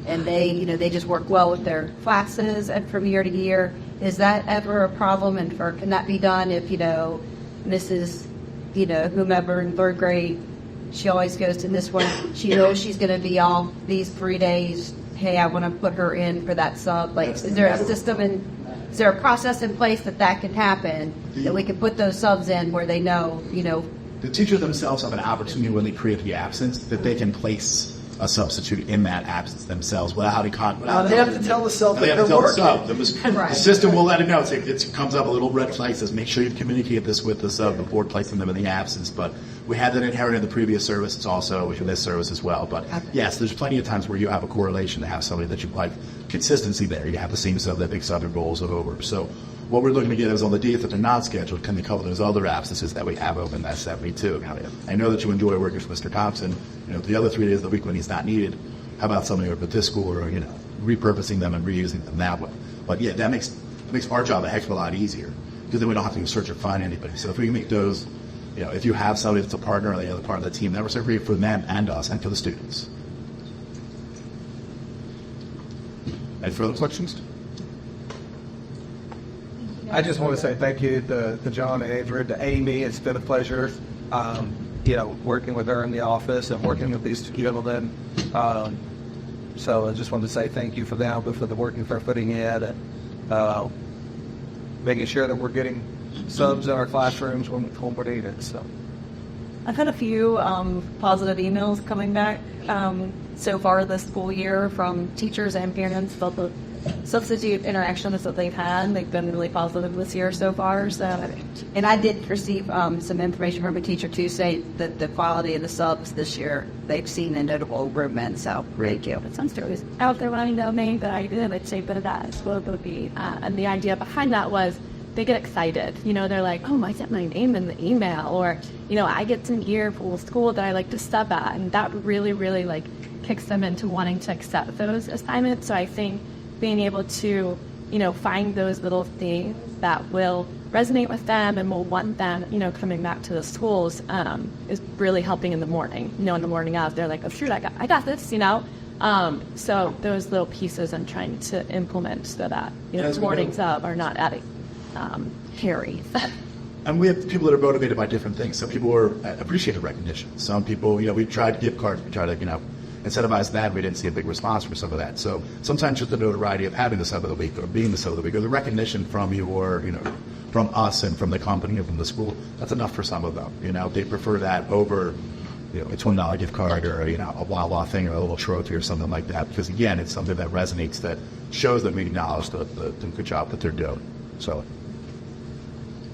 and they just work well with their classes and from year to year. Is that ever a problem, or can that be done if, Mrs., whomever in third grade, she always goes to this one, she knows she's going to be all these 3 days, hey, I want to put her in for that sub. Like, is there a system is there a process in place that can happen, that we can put those subs in where they know, The teachers themselves have an opportunity when they create the absence that they can place a substitute in that absence themselves without having They have to tell the sub that they have to they're tell the working. sub. Right. The system will let it know. It comes up a little red flag, says make sure you communicate this with the sub before placing them in the absence. But we had that inherited in the previous service. It's also with this service as well. But yes, there's plenty of times where you have a correlation to have somebody that you like consistency there. You have the same sub that picks other goals over. So what we're looking to get is on the days that they're not scheduled, can they cover those other absences that we have open, that 72? I know that you enjoy working with Mr. Thompson. The other 3 days of the week when he's not needed, how about somebody over at this school, or repurposing them and reusing them that way? But yeah, that makes our job a heck of a lot easier, because then we don't have to search or find anybody. So if we can make those, if you have somebody that's a partner or the other part of the team, that was so great for them and us and for the students. Any further questions? I just want to say thank you to John and Andrew, to Amy. It's been a pleasure, working with her in the office and working with these gentlemen. So I just wanted to say thank you for them, but for the work they're putting in, and making sure that we're getting subs in our classrooms when we're needed. So I've had a few positive emails coming back so far this school year from teachers and parents about the substitute interactions that they've had. They've been really positive this year so far. So, and I did receive some information from a teacher too, say that the quality of the subs this year, they've seen a notable improvement. So thank you. Some stories out there when I know me that I did, I'd say, but that is what it would be. And the idea behind that was they get excited. They're like, oh, I sent my name in the email, or, I get some year for school that I like to sub at. And that really, really kicks them into wanting to accept those assignments. So I think being able to, find those little things that will resonate with them and will want them, coming back to the schools is really helping in the morning. In the morning of, they're like, oh, shoot, I got this, So those little pieces I'm trying to implement so that, mornings up are not adding carry. And we have people that are motivated by different things. Some people appreciate the recognition. Some people, we tried gift cards. We tried to, incentivize that. We didn't see a big response from some of that. So sometimes just the notoriety of having the sub of the week or being the sub of the week or the recognition from you or, from us and from the company and from the school, that's enough for some of them. They prefer that over, a $20 gift card or, a Wawa thing or a little trophy or something like that. Because again, it's something that resonates, that shows that we acknowledge the good job that they're doing. So.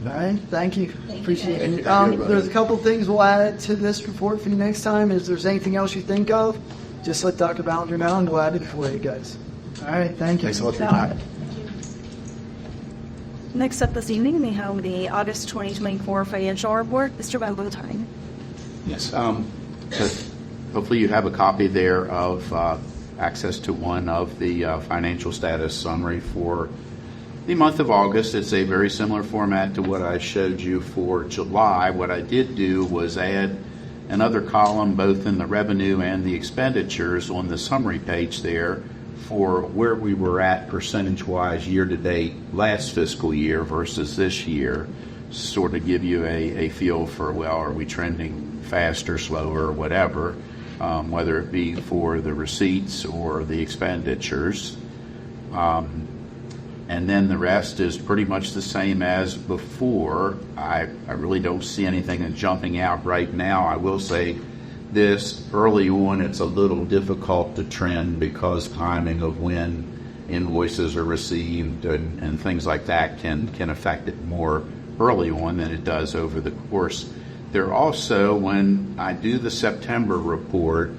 All right, thank you. Appreciate it. There's a couple things we'll add to this report for you next time. If there's anything else you think of, just let Dr. Ballinger know, and we'll add it for you guys. All right, thank you. Thanks so much for your time. next up this evening, we have the August 2024 financial report. Mr. Valentine. Yes. Hopefully you have a copy there of access to one of the financial status summary for the month of August. It's a very similar format to what I showed you for July. What I did do was add another column both in the revenue and the expenditures on the summary page there for where we were at percentage-wise year-to-date last fiscal year versus this year, sort of give you a feel for, well, are we trending faster, slower, whatever, whether it be for the receipts or the expenditures. And then the rest is pretty much the same as before. I really don't see anything that's jumping out right now. I will say this, early on it's a little difficult to trend because timing of when invoices are received and things like that can affect it more early on than it does over the course. There also, when I do the September report,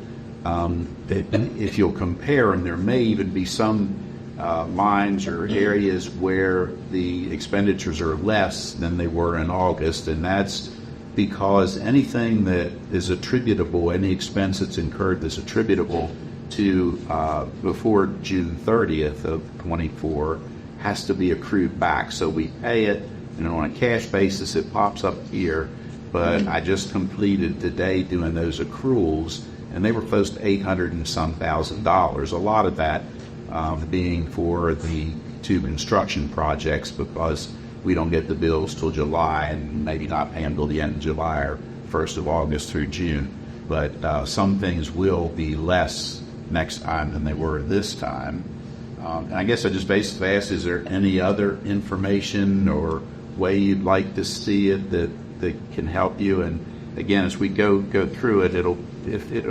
if you'll compare, and there may even be some lines or areas where the expenditures are less than they were in August, and that's because anything that is attributable, any expense that's incurred that's attributable to before June 30th of 24 has to be accrued back. So we pay it, and on a cash basis it pops up here, but I just completed today doing those accruals, and they were close to $800 and some thousand. A lot of that being for the tube construction projects, because we don't get the bills till July and maybe not pay them till the end of July or 1st of August through June. But some things will be less next time than they were this time. And I guess I just basically asked, is there any other information or way you'd like to see it that can help you? And again, as we go through it, it'll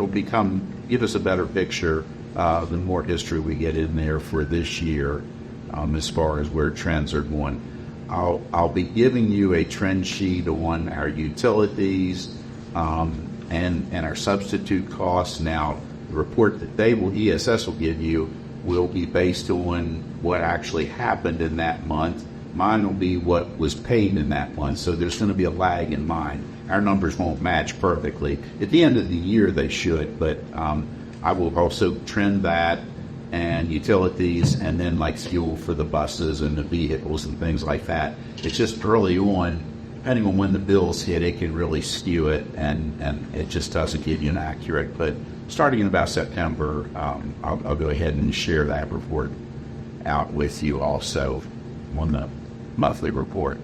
give us a better picture the more history we get in there for this year as far as where trends are going. I'll be giving you a trend sheet on our utilities and our substitute costs. Now, the report that ESS will give you will be based on what actually happened in that month. Mine will be what was paid in that month, so there's going to be a lag in mine. Our numbers won't match perfectly. At the end of the year, they should, but I will also trend that and utilities, and then like fuel for the buses and the vehicles and things like that. It's just early on, depending on when the bills hit, it can really skew it, and it just doesn't give you an accurate. But starting in about September, I'll go ahead and share that report out with you also on the monthly report.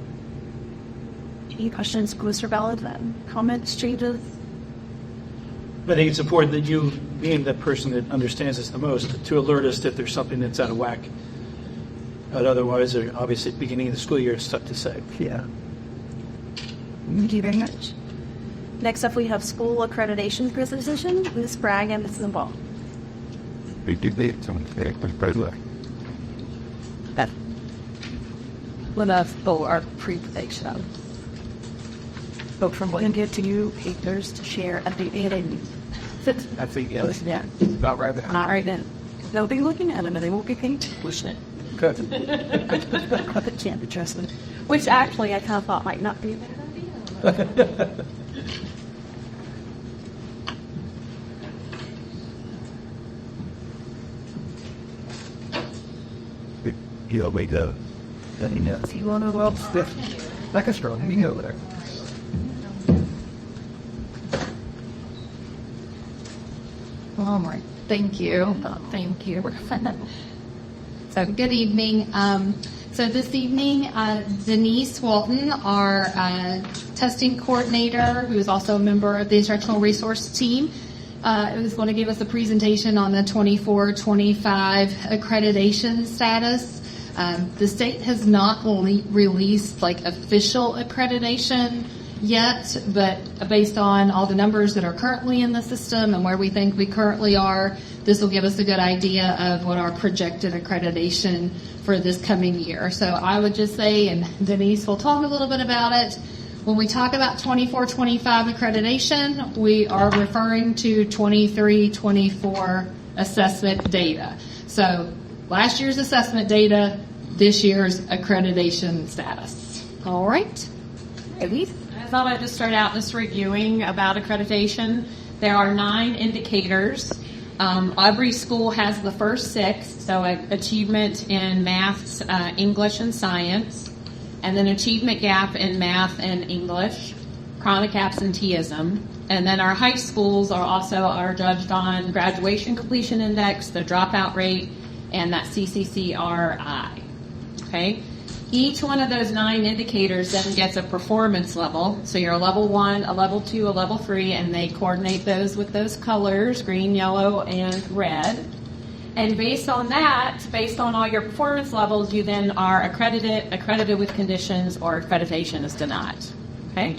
Any questions, Mr. Ballard, then? Comments, changes? I think it's important that you, being the person that understands this the most, to alert us if there's something that's out of whack. But otherwise, obviously, at the beginning of the school year, it's tough to say. Yeah. Thank you very much. Next up, we have school accreditation presentation. Ms. Bragg and Ms. Ball. Let us go our presentation. Vote from what you get to you, papers to share at the end. I think, yeah. Listen, yeah. About right there. Not right then. They'll be looking at them and they won't be paying attention. Good. It can't be trusted. Which actually I kind of thought might not be a bad idea. He'll wait though. Then he knows. You want to go Stiff. Like a straw. You can go over there. All right. Thank you. Thank you. So good evening. So this evening, Denise Walton, our testing coordinator, who is also a member of the instructional resource team, is going to give us a presentation on the 24-25 accreditation status. The state has not released official accreditation yet, but based on all the numbers that are currently in the system and where we think we currently are, this will give us a good idea of what our projected accreditation for this coming year. So I would just say, and Denise will talk a little bit about it, when we talk about 24-25 accreditation, we are referring to 23-24 assessment data. So last year's assessment data, this year's accreditation status. All right. Elise? I thought I'd just start out just reviewing about accreditation. There are 9 indicators. Every school has the first 6, so achievement in math, English, and science, and then achievement gap in math and English, chronic absenteeism, and then our high schools are judged on graduation completion index, the dropout rate, and that CCCRI. Okay. Each one of those 9 indicators then gets a performance level. So you're a level 1, a level 2, a level 3, and they coordinate those with those colors, green, yellow, and red. And based on that, based on all your performance levels, you then are accredited with conditions, or accreditation is denied. Okay?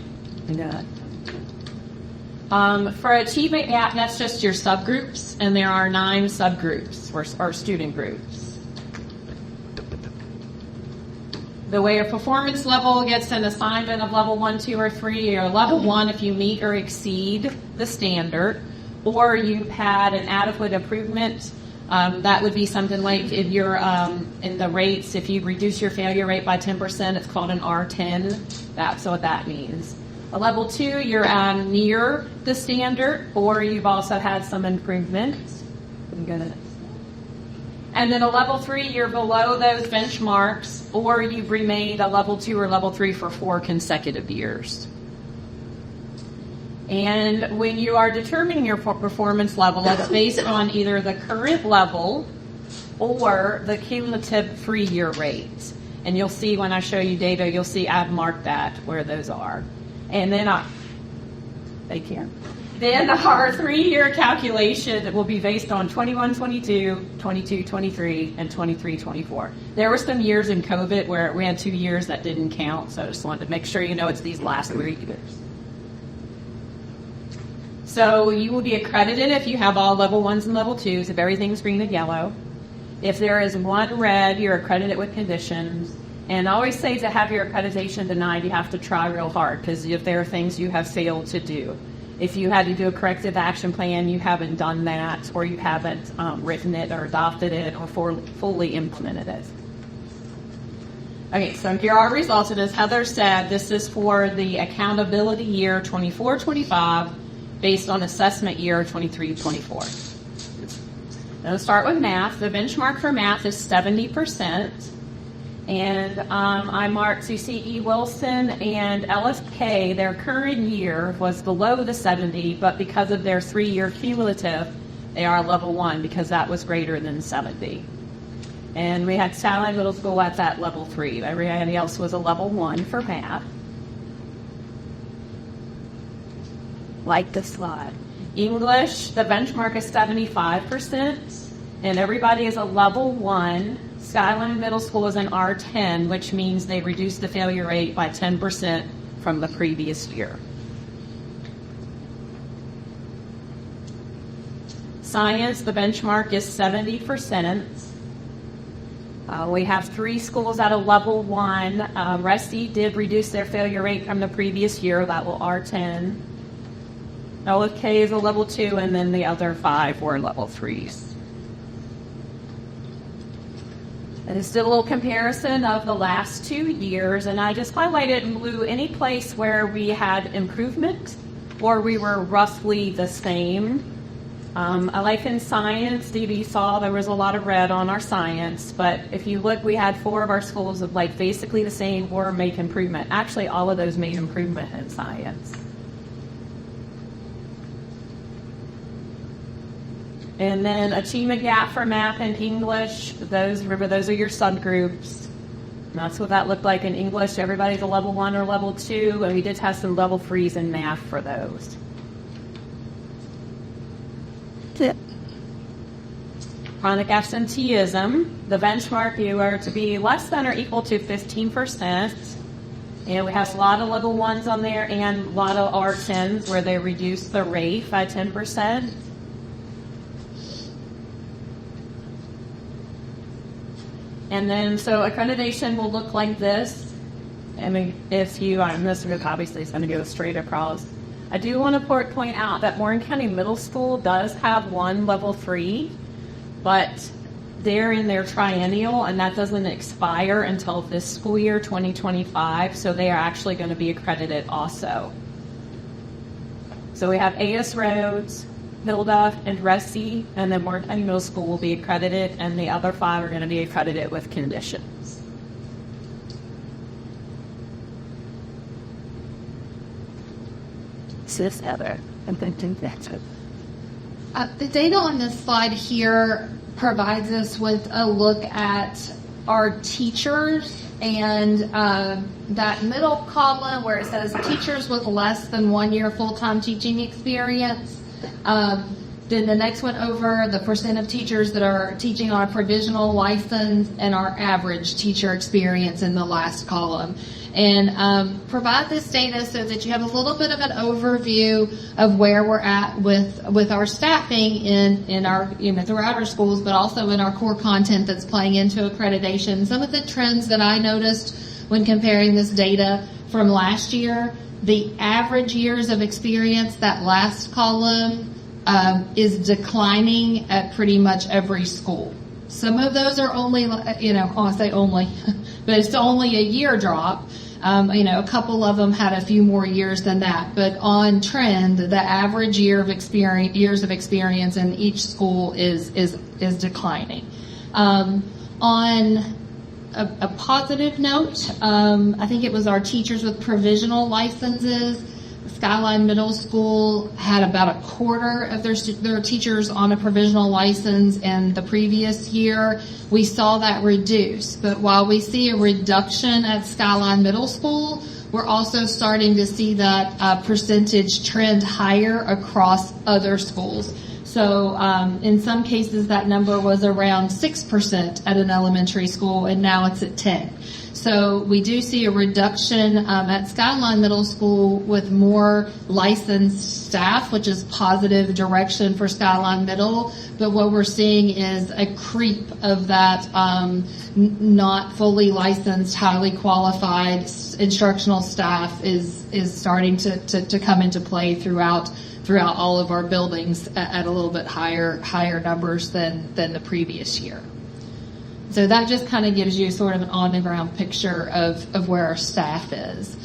For achievement gap, that's just your subgroups, and there are 9 subgroups or student groups. The way a performance level gets an assignment of level 1, 2, or 3, or level 1 if you meet or exceed the standard, or you've had an adequate improvement. That would be something like if you're in the rates, if you reduce your failure rate by 10%, it's called an R10. That's what that means. A level 2, you're near the standard, or you've also had some improvements. I'm gonna. And then a level 3, you're below those benchmarks, or you've remained a level 2 or level 3 for 4 consecutive years. And when you are determining your performance level, it's based on either the current level or the cumulative 3-year rate. And you'll see when I show you data, you'll see I've marked that where those are. And then they can. Then our 3-year calculation will be based on 21-22, 22-23, and 23-24. There were some years in COVID where we had 2 years that didn't count, so I just wanted to make sure you know it's these last 3 years. So you will be accredited if you have all level 1s and level 2s, if everything's green and yellow. If there is one red, you're accredited with conditions. And I always say to have your accreditation denied, you have to try real hard, because if there are things you have failed to do. If you had to do a corrective action plan, you haven't done that, or you haven't written it or adopted it or fully implemented it. Okay, so here are our results. And as Heather said, this is for the accountability year 24-25 based on assessment year 23-24. Now let's start with math. The benchmark for math is 70%. And I marked CCE Wilson and LFK, their current year was below the 70, but because of their 3-year cumulative, they are level 1 because that was greater than 70. And we had Skyline Middle School at that level 3. Everybody else was a level 1 for math. Like the slide. English, the benchmark is 75%, and everybody is a level 1. Skyline Middle School is an R10, which means they reduced the failure rate by 10% from the previous year. Science, the benchmark is 70%. We have 3 schools at a level 1. Ressie did reduce their failure rate from the previous year, that will R10. LFK is a level 2, and then the other 5 were level 3s. And it's still a little comparison of the last 2 years, and I just highlighted in blue any place where we had improvement or we were roughly the same. I like in science, DB saw there was a lot of red on our science, but if you look, we had 4 of our schools of like basically the same or make improvement. Actually, all of those made improvement in science. And then achievement gap for math and English, remember those are your subgroups. And that's what that looked like in English. Everybody's a level 1 or level 2, and we did have some level 3s in math for those. Chronic absenteeism, the benchmark you are to be less than or equal to 15%. And we have a lot of level 1s on there and a lot of R10s where they reduced the rate by 10%. And then, so accreditation will look like this. I mean, this obviously is going to go straight across. I do want to point out that Warren County Middle School does have 1 level 3, but they're in their triennial, and that doesn't expire until this school year, 2025, so they are actually going to be accredited also. So we have AS Roads, Hilda and Ressie, and then Warren County Middle School will be accredited, and the other 5 are going to be accredited with conditions. Sis Heather, and then the data on this slide here provides us with a look at our teachers, and that middle column where it says teachers with less than 1 year full-time teaching experience. Then the next one over, the percent of teachers that are teaching on a provisional license, and our average teacher experience in the last column. And provide this data so that you have a little bit of an overview of where we're at with our staffing in our, throughout our schools, but also in our core content that's playing into accreditation. Some of the trends that I noticed when comparing this data from last year. The average years of experience, that last column, is declining at pretty much every school. Some of those are only, I say only, but it's only a year drop. A couple of them had a few more years than that, but on trend, the average years of experience in each school is declining. On a positive note, I think it was our teachers with provisional licenses. Skyline Middle School had about a quarter of their teachers on a provisional license in the previous year. We saw that reduce, but while we see a reduction at Skyline Middle School, we're also starting to see that percentage trend higher across other schools. So in some cases, that number was around 6% at an elementary school, and now it's at 10%. So we do see a reduction at Skyline Middle School with more licensed staff, which is positive direction for Skyline Middle. But what we're seeing is a creep of that not fully licensed, highly qualified instructional staff is starting to come into play throughout all of our buildings at a little bit higher numbers than the previous year. So that just kind of gives you sort of an on-the-ground picture of where our staff is.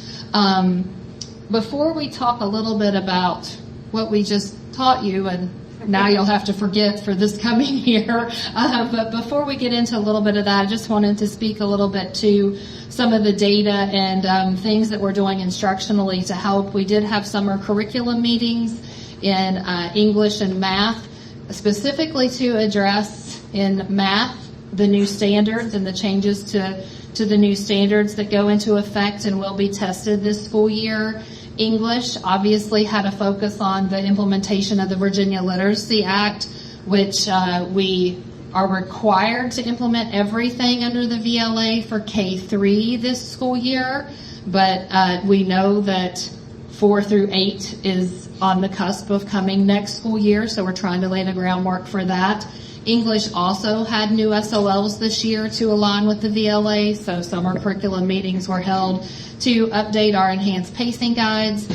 Before we talk a little bit about what we just taught you, and now you'll have to forget for this coming year, but before we get into a little bit of that, I just wanted to speak a little bit to some of the data and things that we're doing instructionally to help. We did have summer curriculum meetings in English and math, specifically to address in math the new standards and the changes to the new standards that go into effect and will be tested this school year. English obviously had a focus on the implementation of the Virginia Literacy Act, which we are required to implement everything under the VLA for K-3 this school year, but we know that 4 through 8 is on the cusp of coming next school year, so we're trying to lay the groundwork for that. English also had new SOLs this year to align with the VLA, so summer curriculum meetings were held to update our enhanced pacing guides.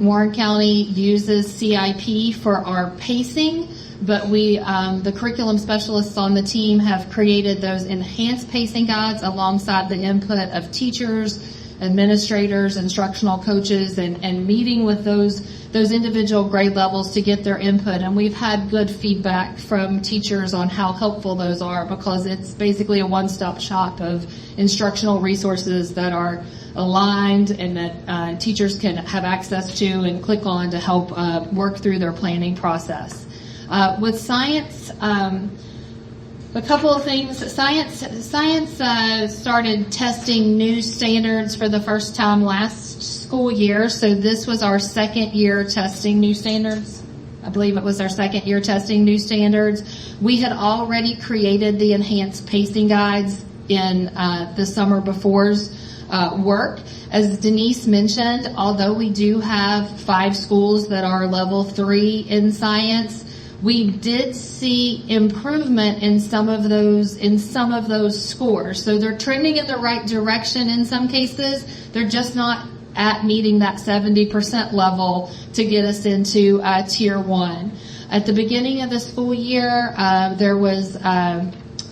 Warren County uses CIP for our pacing, but we, the curriculum specialists on the team, have created those enhanced pacing guides alongside the input of teachers, administrators, instructional coaches, and meeting with those individual grade levels to get their input. And we've had good feedback from teachers on how helpful those are, because it's basically a one-stop shop of instructional resources that are aligned and that teachers can have access to and click on to help work through their planning process. With science, a couple of things. Science started testing new standards for the first time last school year. So this was our second year testing new standards. I believe it was our second year testing new standards. We had already created the enhanced pacing guides in the summer before's work. As Denise mentioned, although we do have 5 schools that are level 3 in science, we did see improvement in some of those scores. So they're trending in the right direction in some cases. They're just not at meeting that 70% level to get us into tier 1. At the beginning of the school year, there was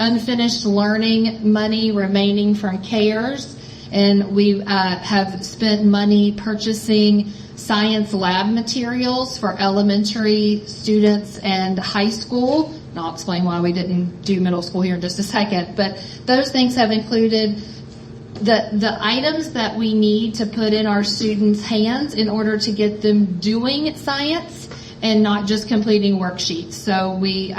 unfinished learning money remaining from CARES, and we have spent money purchasing science lab materials for elementary students and high school. And I'll explain why we didn't do middle school here in just a second. But those things have included the items that we need to put in our students' hands in order to get them doing science and not just completing worksheets. So we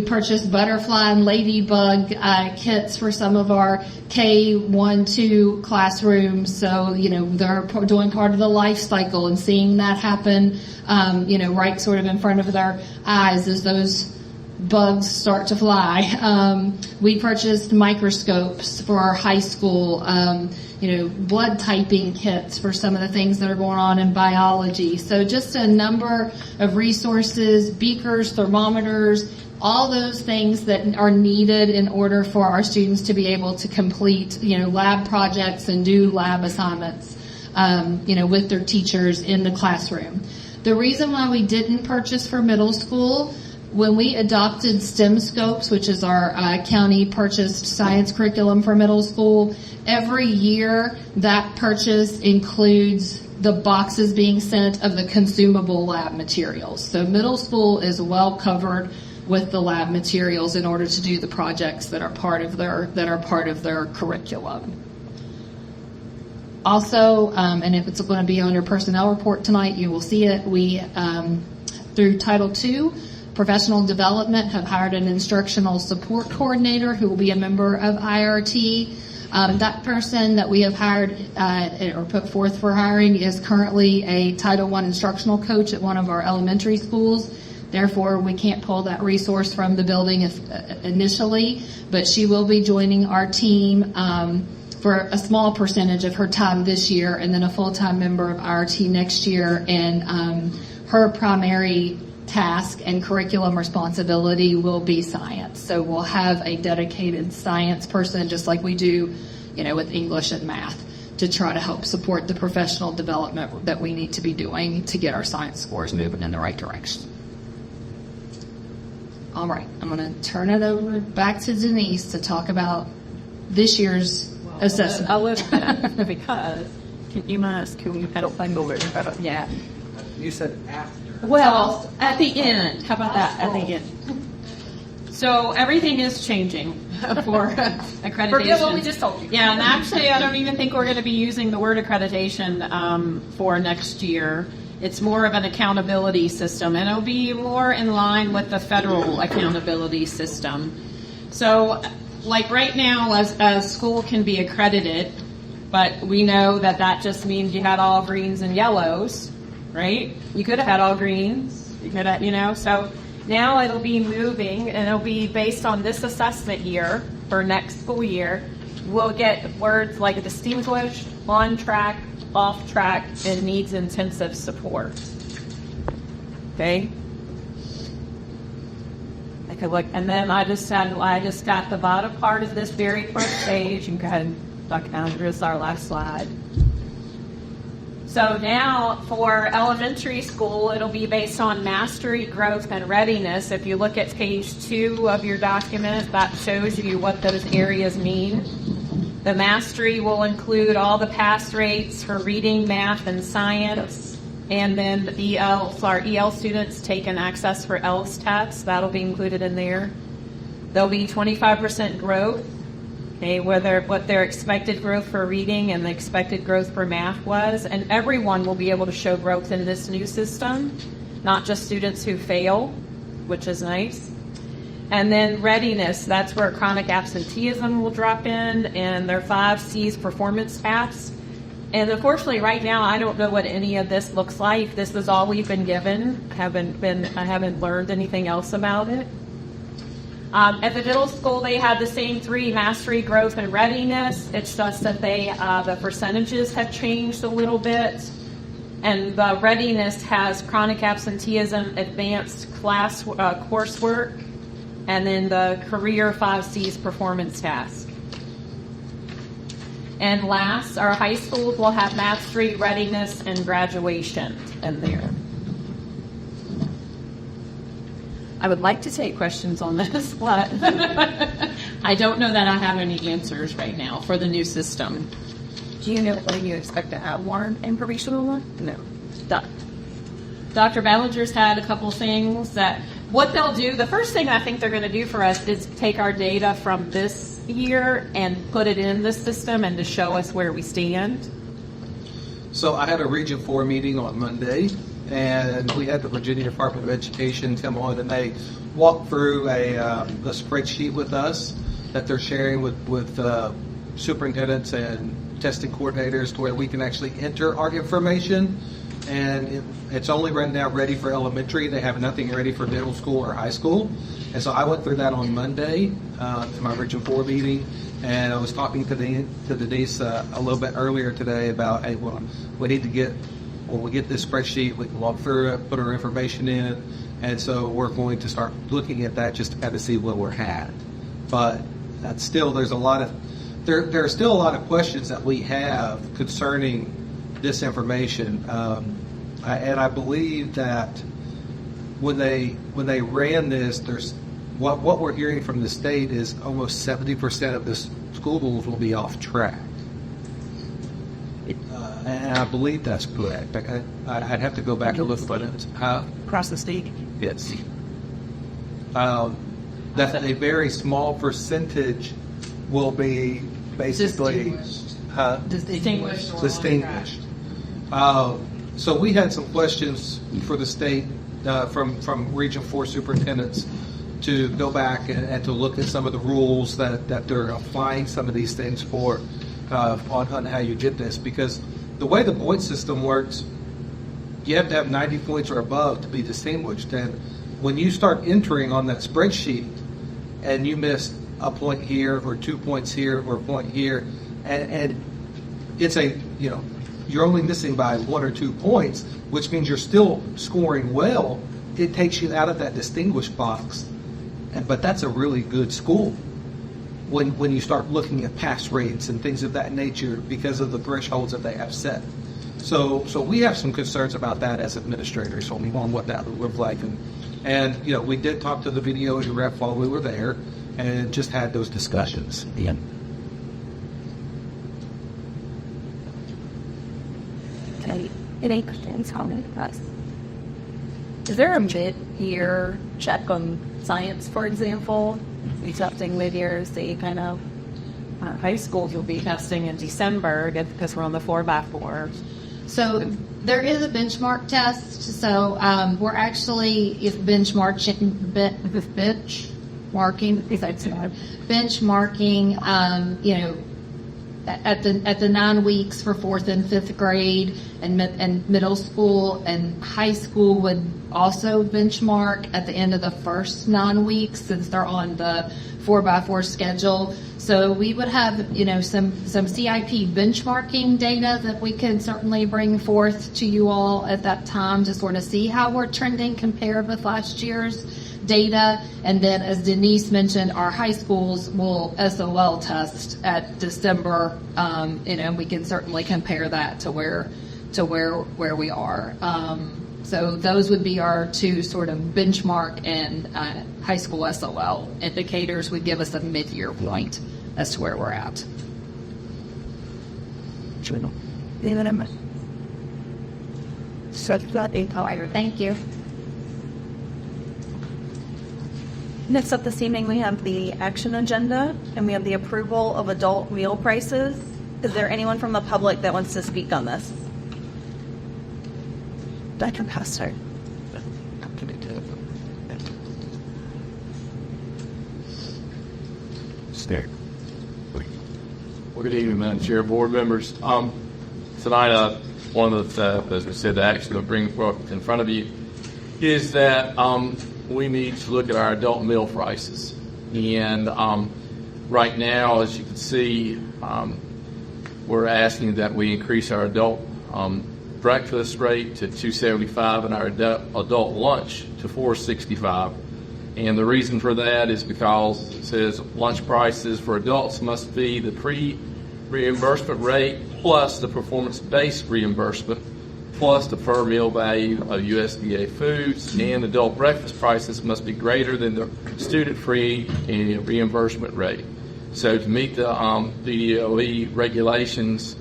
purchased butterfly and ladybug kits for some of our K-1-2 classrooms. So, they're doing part of the life cycle and seeing that happen, right sort of in front of their eyes as those bugs start to fly. We purchased microscopes for our high school, blood typing kits for some of the things that are going on in biology. So just a number of resources, beakers, thermometers, all those things that are needed in order for our students to be able to complete, lab projects and do lab assignments, with their teachers in the classroom. The reason why we didn't purchase for middle school, when we adopted STEM Scopes, which is our county purchased science curriculum for middle school, every year that purchase includes the boxes being sent of the consumable lab materials. So middle school is well covered with the lab materials in order to do the projects that are part of their curriculum. Also, and if it's going to be on your personnel report tonight, you will see it. We, through Title II, Professional Development, have hired an instructional support coordinator who will be a member of IRT. That person that we have hired or put forth for hiring is currently a Title I instructional coach at one of our elementary schools. Therefore, we can't pull that resource from the building initially, but she will be joining our team for a small percentage of her time this year, and then a full-time member of IRT next year. And her primary task and curriculum responsibility will be science. So we'll have a dedicated science person, just like we do, with English and math, to try to help support the professional development that we need to be doing to get our science scores moving in the right direction. All right, I'm going to turn it over back to Denise to talk about this year's assessment. A little bit, because I don't find over it. Yeah. You said after. Well, at the end. How about that? At the end. So everything is changing for accreditation. Forget what we just told you. Yeah, and actually, I don't even think we're going to be using the word accreditation for next year. It's more of an accountability system, and it'll be more in line with the federal accountability system. So, like right now, a school can be accredited, but we know that just means you had all greens and yellows, right? You could have had all greens. You could have, so now it'll be moving, and it'll be based on this assessment year for next school year. We'll get words like distinguished, on track, off track, and needs intensive support. Okay? Okay, look, and then I just got the bottom part of this very first page. You can go ahead and duck down. Here's our last slide. So now for elementary school, it'll be based on mastery, growth, and readiness. If you look at page 2 of your document, that shows you what those areas mean. The mastery will include all the pass rates for reading, math, and science. And then the EL students take an access for LSTATs. That'll be included in there. There'll be 25% growth. Okay, what their expected growth for reading and the expected growth for math was. And everyone will be able to show growth in this new system, not just students who fail, which is nice. And then readiness, that's where chronic absenteeism will drop in, and their 5 C's performance paths. And unfortunately, right now, I don't know what any of this looks like. This is all we've been given. I haven't learned anything else about it. At the middle school, they had the same 3: mastery, growth, and readiness. It's just that the percentages have changed a little bit. And the readiness has chronic absenteeism, advanced class coursework, and then the career 5 C's performance task. And last, our high schools will have mastery, readiness, and graduation in there. I would like to take questions on this, but I don't know that I have any answers right now for the new system. Do you know when you expect to have more information on that? No. Dr. Ballinger's had a couple things that what they'll do, the first thing I think they're going to do for us is take our data from this year and put it in the system and to show us where we stand. So I had a Region 4 meeting on Monday, and we had the Virginia Department of Education come on, and they walked through a spreadsheet with us that they're sharing with superintendents and testing coordinators to where we can actually enter our information. And it's only right now ready for elementary. They have nothing ready for middle school or high school. And so I went through that on Monday in my Region 4 meeting, and I was talking to Denise a little bit earlier today about, we need to get, when we get this spreadsheet, we can walk through it, put our information in, And so we're going to start looking at that just to kind of see where we're at. But that's still, there are still a lot of questions that we have concerning this information. And I believe that when they ran this, there's what we're hearing from the state is almost 70% of the schools will be off track. And I believe that's correct. I'd have to go back and look, but it's Across the state. yes. That a very small percentage will be basically Distinguished. distinguished. So we had some questions for the state from Region 4 superintendents to go back and to look at some of the rules that they're applying some of these things for on how you get this. Because the way the point system works, you have to have 90 points or above to be distinguished. And when you start entering on that spreadsheet and you miss a point here or 2 points here or a point here, and it's you're only missing by 1 or 2 points, which means you're still scoring well, it takes you out of that distinguished box. But that's a really good school when you start looking at pass rates and things of that nature because of the thresholds that they have set. So we have some concerns about that as administrators on what that would look like. And we did talk to the video rep while we were there and just had those discussions. Ian. Okay, it ain't questions. How many guys? Is there a mid-year check on science, for example? Accepting mid-years, the kind of High schools will be testing in December because we're on the 4x4. So there is a benchmark test. So we're actually benchmarking. At the 9 weeks for 4th and 5th grade and middle school, and high school would also benchmark at the end of the first 9 weeks since they're on the 4x4 schedule. So we would have, some CIP benchmarking data that we can certainly bring forth to you all at that time to sort of see how we're trending compared with last year's data. And then, as Denise mentioned, our high schools will SOL test at December. We can certainly compare that to where we are. So those would be our two sort of benchmark and high school SOL indicators would give us a mid-year point as to where we're at. Thank you. Next up this evening, we have the action agenda, and we have the approval of adult meal prices. Is there anyone from the public that wants to speak on this? Dr. Pastor. Well, good evening, Madam Chair, board members. Tonight, one of the, as we said, the action to bring forth in front of you is that we need to look at our adult meal prices. And right now, as you can see, we're asking that we increase our adult breakfast rate to $2.75 and our adult lunch to $4.65. And the reason for that is because it says lunch prices for adults must be the pre-reimbursement rate plus the performance-based reimbursement plus the per meal value of USDA foods, and adult breakfast prices must be greater than the student-free reimbursement rate. So to meet the DDOE regulations,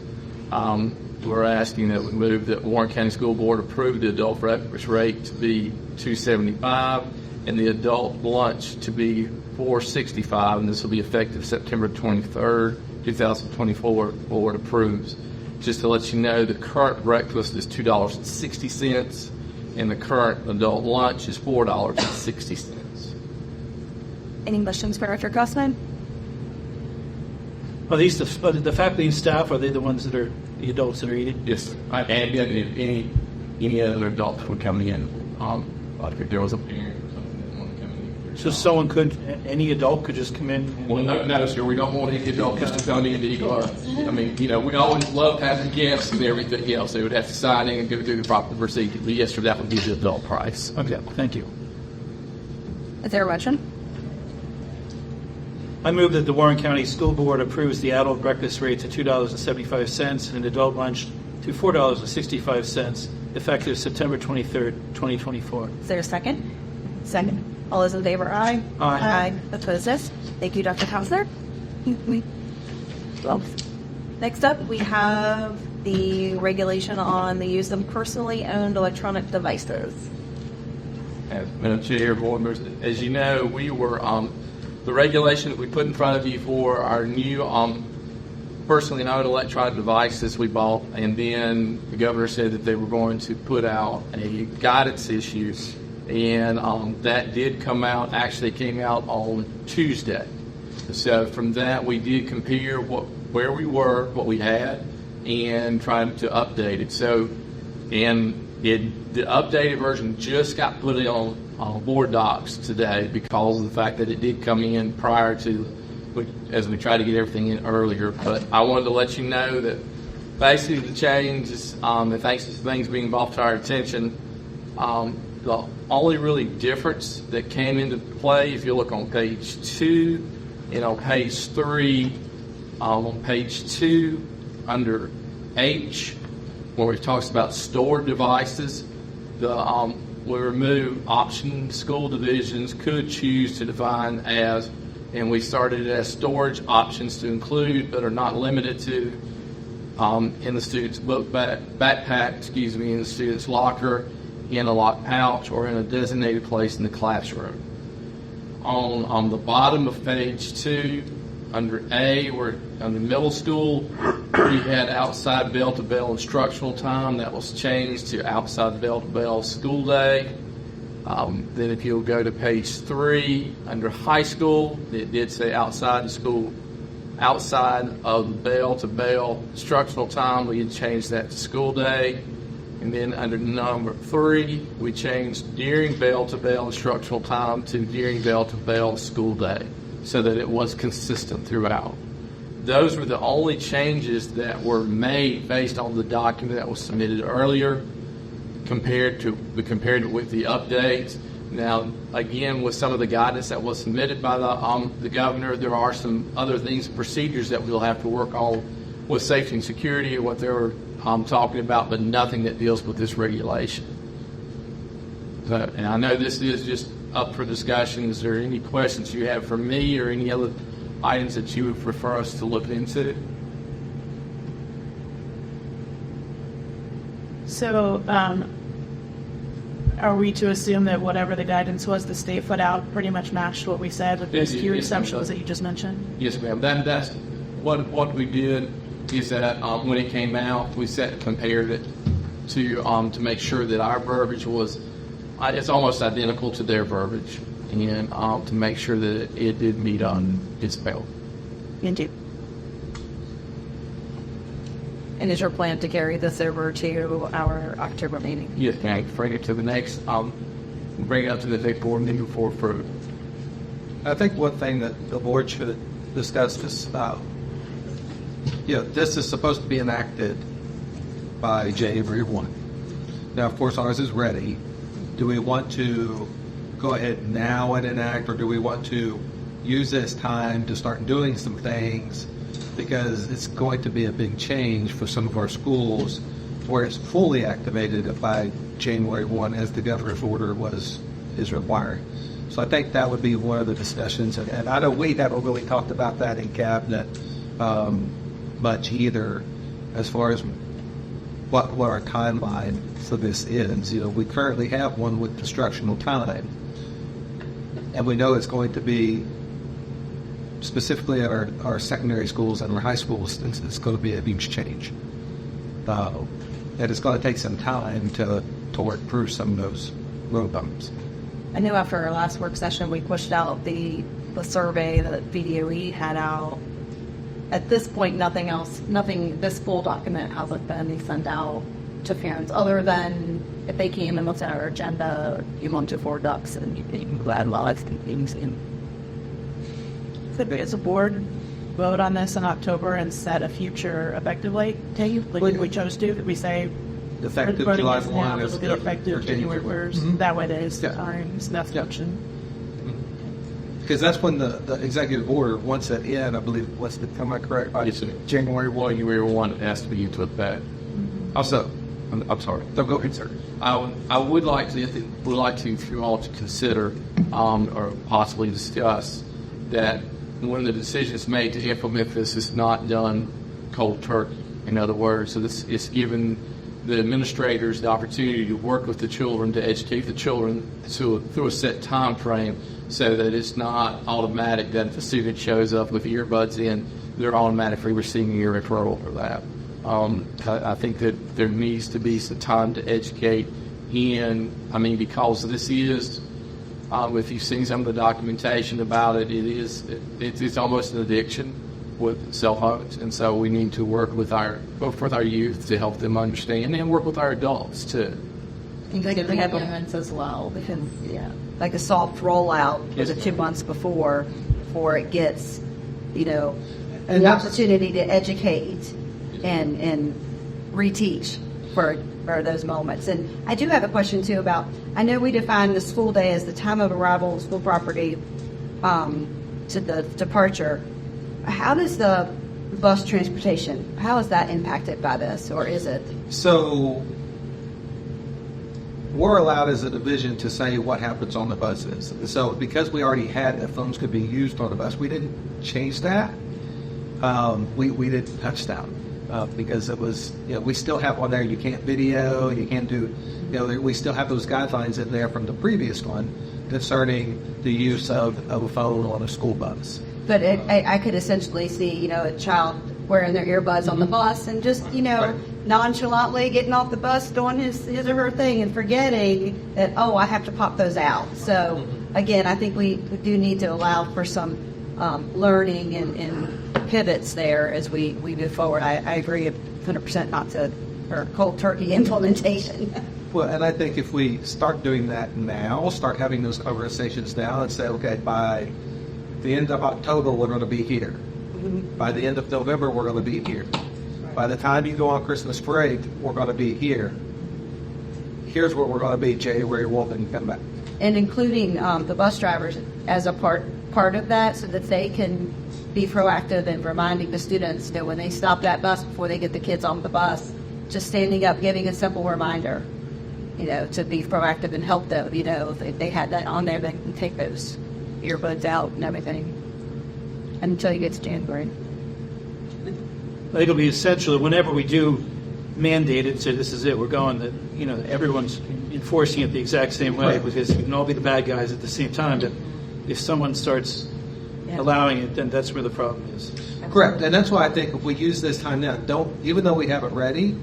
we're asking that we move that Warren County School Board approve the adult breakfast rate to be $2.75 and the adult lunch to be $4.65, and this will be effective September 23rd, 2024. Board approves. Just to let you know, the current breakfast is $2.60, and the current adult lunch is $4.60. any questions for Dr. Grossman? Are these the faculty and staff? Are they the ones that are the adults that are eating? Yes, and any other adults would come in. Like if there was a parent or something that wanted to come in. So someone any adult could just come in? Well, no, sir. We don't want any adult just to come in to eat our. I mean, we always love having guests and everything else. They would have to sign in and go through the proper procedure. But yes, sir, that would be the adult price. Okay, thank you. Is there a motion? I move that the Warren County School Board approves the adult breakfast rate to $2.75 and adult lunch to $4.65, effective September 23rd, 2024. Is there a second? Second. All those in favor, aye. Aye. Opposed, yes. Thank you, Dr. Counselor. Well, next up, we have the regulation on the use of personally owned electronic devices. Madam Chair, board members, as you know, we were the regulation that we put in front of you for our new personally owned electronic devices we bought, and then the governor said that they were going to put out a guidance issue, and that did come out. Actually, came out on Tuesday. So from that, we did compare where we were, what we had, and tried to update it. So, and the updated version just got put on board docs today because of the fact that it did come in prior to, as we tried to get everything in earlier. But I wanted to let you know that basically the changes, and thanks to things being brought to our attention, the only really difference that came into play, if you look on page 2 and on page 3, on page 2 under H, where it talks about stored devices, we remove option school divisions could choose to define as, and we started it as storage options to include but are not limited to in the student's book backpack, in the student's locker, in a locked pouch, or in a designated place in the classroom. On the bottom of page 2, under A, where on the middle school, we had outside bell-to-bell instructional time. That was changed to outside bell-to-bell school day. Then if you'll go to page 3, under high school, it did say outside the school, outside of the bell-to-bell instructional time. We had changed that to school day. And then under number 3, we changed during bell-to-bell instructional time to during bell-to-bell school day, so that it was consistent throughout. Those were the only changes that were made based on the document that was submitted earlier, compared it with the updates. Now, again, with some of the guidance that was submitted by the governor, there are some other things, procedures that we'll have to work on with safety and security, what they were talking about, but nothing that deals with this regulation. So, and I know this is just up for discussion. Is there any questions you have for me or any other items that you would prefer us to look into? So, are we to assume that whatever the guidance was the state put out pretty much matched what we said with those few exceptions that you just mentioned? Yes, ma'am. That's what we did. Is that when it came out, we compared it to make sure that our verbiage was it's almost identical to their verbiage, and to make sure that it did meet on its bill. Indeed. And is your plan to carry this over to our October meeting? Yes, ma'am. Bring it to the next. Bring it up to the next board meeting for approval. I think one thing that the board should discuss is, this is supposed to be enacted by January 1. Now, of course, ours is ready. Do we want to go ahead now and enact, or do we want to use this time to start doing some things? Because it's going to be a big change for some of our schools where it's fully activated by January 1 as the governor's order is requiring. So I think that would be one of the discussions. And I know we haven't really talked about that in cabinet much either, as far as what our timeline for this is. We currently have one with instructional time, and we know it's going to be specifically at our secondary schools and our high schools. It's going to be a huge change, and it's going to take some time to work through some of those road bumps. I know after our last work session, we pushed out the survey that VDOE had out. At this point, this full document hasn't been sent out to parents, other than if they came and looked at our agenda, you want to 4 ducks, and you can go ahead while it's confusing. Could we, as a board, vote on this in October and set a future effective date? Like we chose to, could we say effective voting July is 1 now, is it'll be effective January 1st? That way there is time, enough discussion. Because that's when the executive order, once it in, I believe, am I correct? Yes, sir. January 1. January 1, it has to be into effect. Also, I'm sorry. so go ahead, sir. I would like to, for you all to consider or possibly discuss that when the decision is made to implement this, it's not done cold turkey. In other words, so this is given the administrators the opportunity to work with the children, to educate the children through a set time frame, so that it's not automatic that if a student shows up with earbuds in, they're automatically receiving a referral for that. I think that there needs to be some time to educate because this is, if you've seen some of the documentation about it, it's almost an addiction with cell phones, and so we need to work with both with our youth to help them understand, and work with our adults too. Like the implements as well, because like a soft rollout was Yes. 2 months before it gets, And the that's- opportunity to educate and reteach for those moments. And I do have a question too about, I know we define the school day as the time of arrival of school property to the departure. How does the bus transportation, how is that impacted by this, or is it? So we're allowed as a division to say what happens on the buses. So because we already had that phones could be used on the bus, we didn't change that. We didn't touch that because it was, we still have on there, you can't video, you can't do, we still have those guidelines in there from the previous one concerning the use of a phone on a school bus. But I could essentially see, a child wearing their earbuds on the bus and just, nonchalantly getting off the bus, doing his or her thing and forgetting that, I have to pop those out. So, again, I think we do need to allow for some learning and pivots there as we move forward. I agree 100% not to, or cold turkey implementation. Well, and I think if we start doing that now, start having those conversations now and say, okay, by the end of October, we're going to be here. By the end of November, we're going to be here. By the time you go on Christmas break, we're going to be here. Here's where we're going to be January 1 and come back. And including the bus drivers as a part of that, so that they can be proactive in reminding the students that when they stop that bus before they get the kids on the bus, just standing up, giving a simple reminder, to be proactive and help them. If they had that on there, they can take those earbuds out and everything until you get to January. I think it'll be essential that whenever we do mandate it and say this is it, we're going, that everyone's enforcing it the exact same way, because we can all be the bad guys at the same time. But if someone starts allowing it, then that's where the problem is. Correct, and that's why I think if we use this time now, even though we have it ready,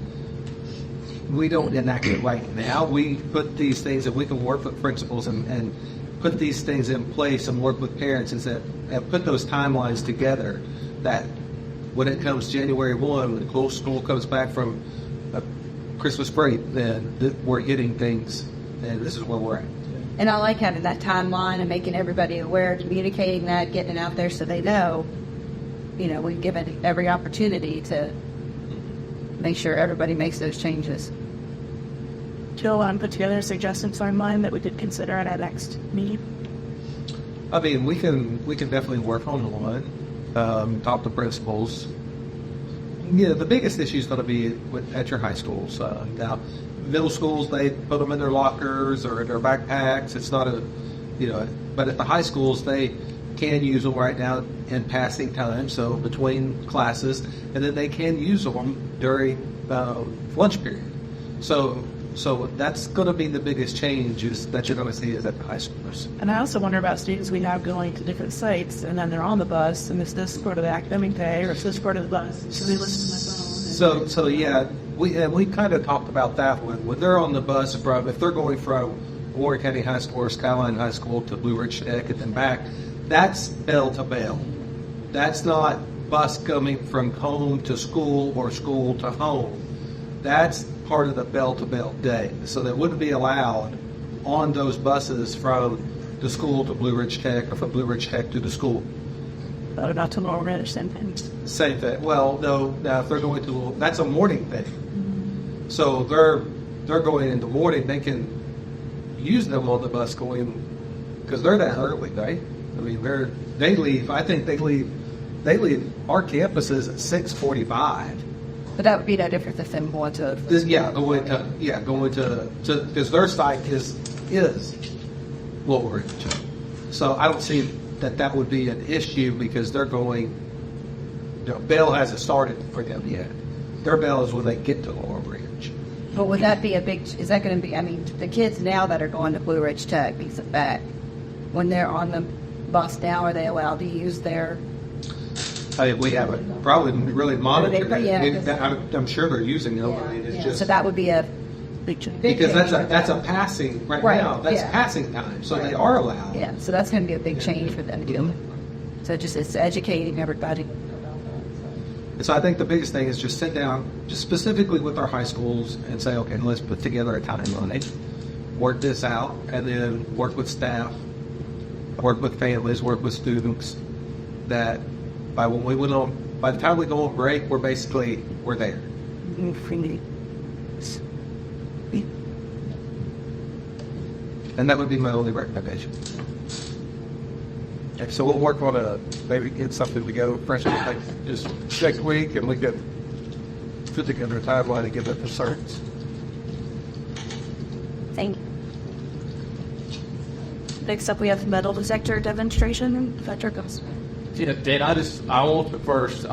we don't enact it right now. We put these things that we can work with principals and put these things in place and work with parents and put those timelines together, that when it comes January 1, when the school comes back from Christmas break, then we're getting things, and this is where we're at. And I like having that timeline and making everybody aware, communicating that, getting it out there so they know, we've given every opportunity to make sure everybody makes those changes. Jill, put together a suggestion timeline that we could consider at our next meeting. I mean, we can definitely work on one, talk to principals. The biggest issue is going to be at your high schools. Now, middle schools, they put them in their lockers or in their backpacks. It's not but at the high schools, they can use them right now in passing time, so between classes, and then they can use them during lunch period. So that's going to be the biggest change that you're going to see at the high schools. And I also wonder about students we have going to different sites, and then they're on the bus, and it's this part of the academic day, or it's this part of the bus, so they listen to my phone. So yeah, we kind of talked about that when they're on the bus if they're going from Warren County High School or Skyline High School to Blue Ridge Tech and then back, that's bell to bell. That's not bus coming from home to school or school to home. That's part of the bell to bell day. So that wouldn't be allowed on those buses from the school to Blue Ridge Tech or from Blue Ridge Tech to the school. But not to Laurel Ridge, same thing. Same thing. Well, no. Now, if they're going to, that's a morning thing. Mm-hmm. So they're going in the morning. They can use them on the bus going because they're that early, right? I mean, they leave. I think they leave our campuses at 6:45. But that would be no different than them going to. Going to because their site is Woolridge. So I don't see that would be an issue because they're going. Bell hasn't started for them yet. Their bell is when they get to Laurel Ridge. But would that be is that going to be, I mean, the kids now that are going to Blue Ridge Tech, when they're on the bus now, are they allowed to use their? We haven't probably really monitored it. Yeah, I'm sure they're using them. I mean, it's just, so that would be a big because that's a passing right now. That's passing time, so they are allowed. Yeah, so that's going to be a big change for them too. So it's educating everybody. And so I think the biggest thing is just sit down, just specifically with our high schools, and say, okay, let's put together a timeline, work this out, and then work with staff, work with families, work with students. That by the time we go on break, we're there. And that would be my only recommendation. So we'll work on maybe get something to go freshman like just next week, and we can put together a timeline and give it to certs. Thank you. Next up, we have metal detector demonstration. Patrick goes. Yeah, Dan, I want to first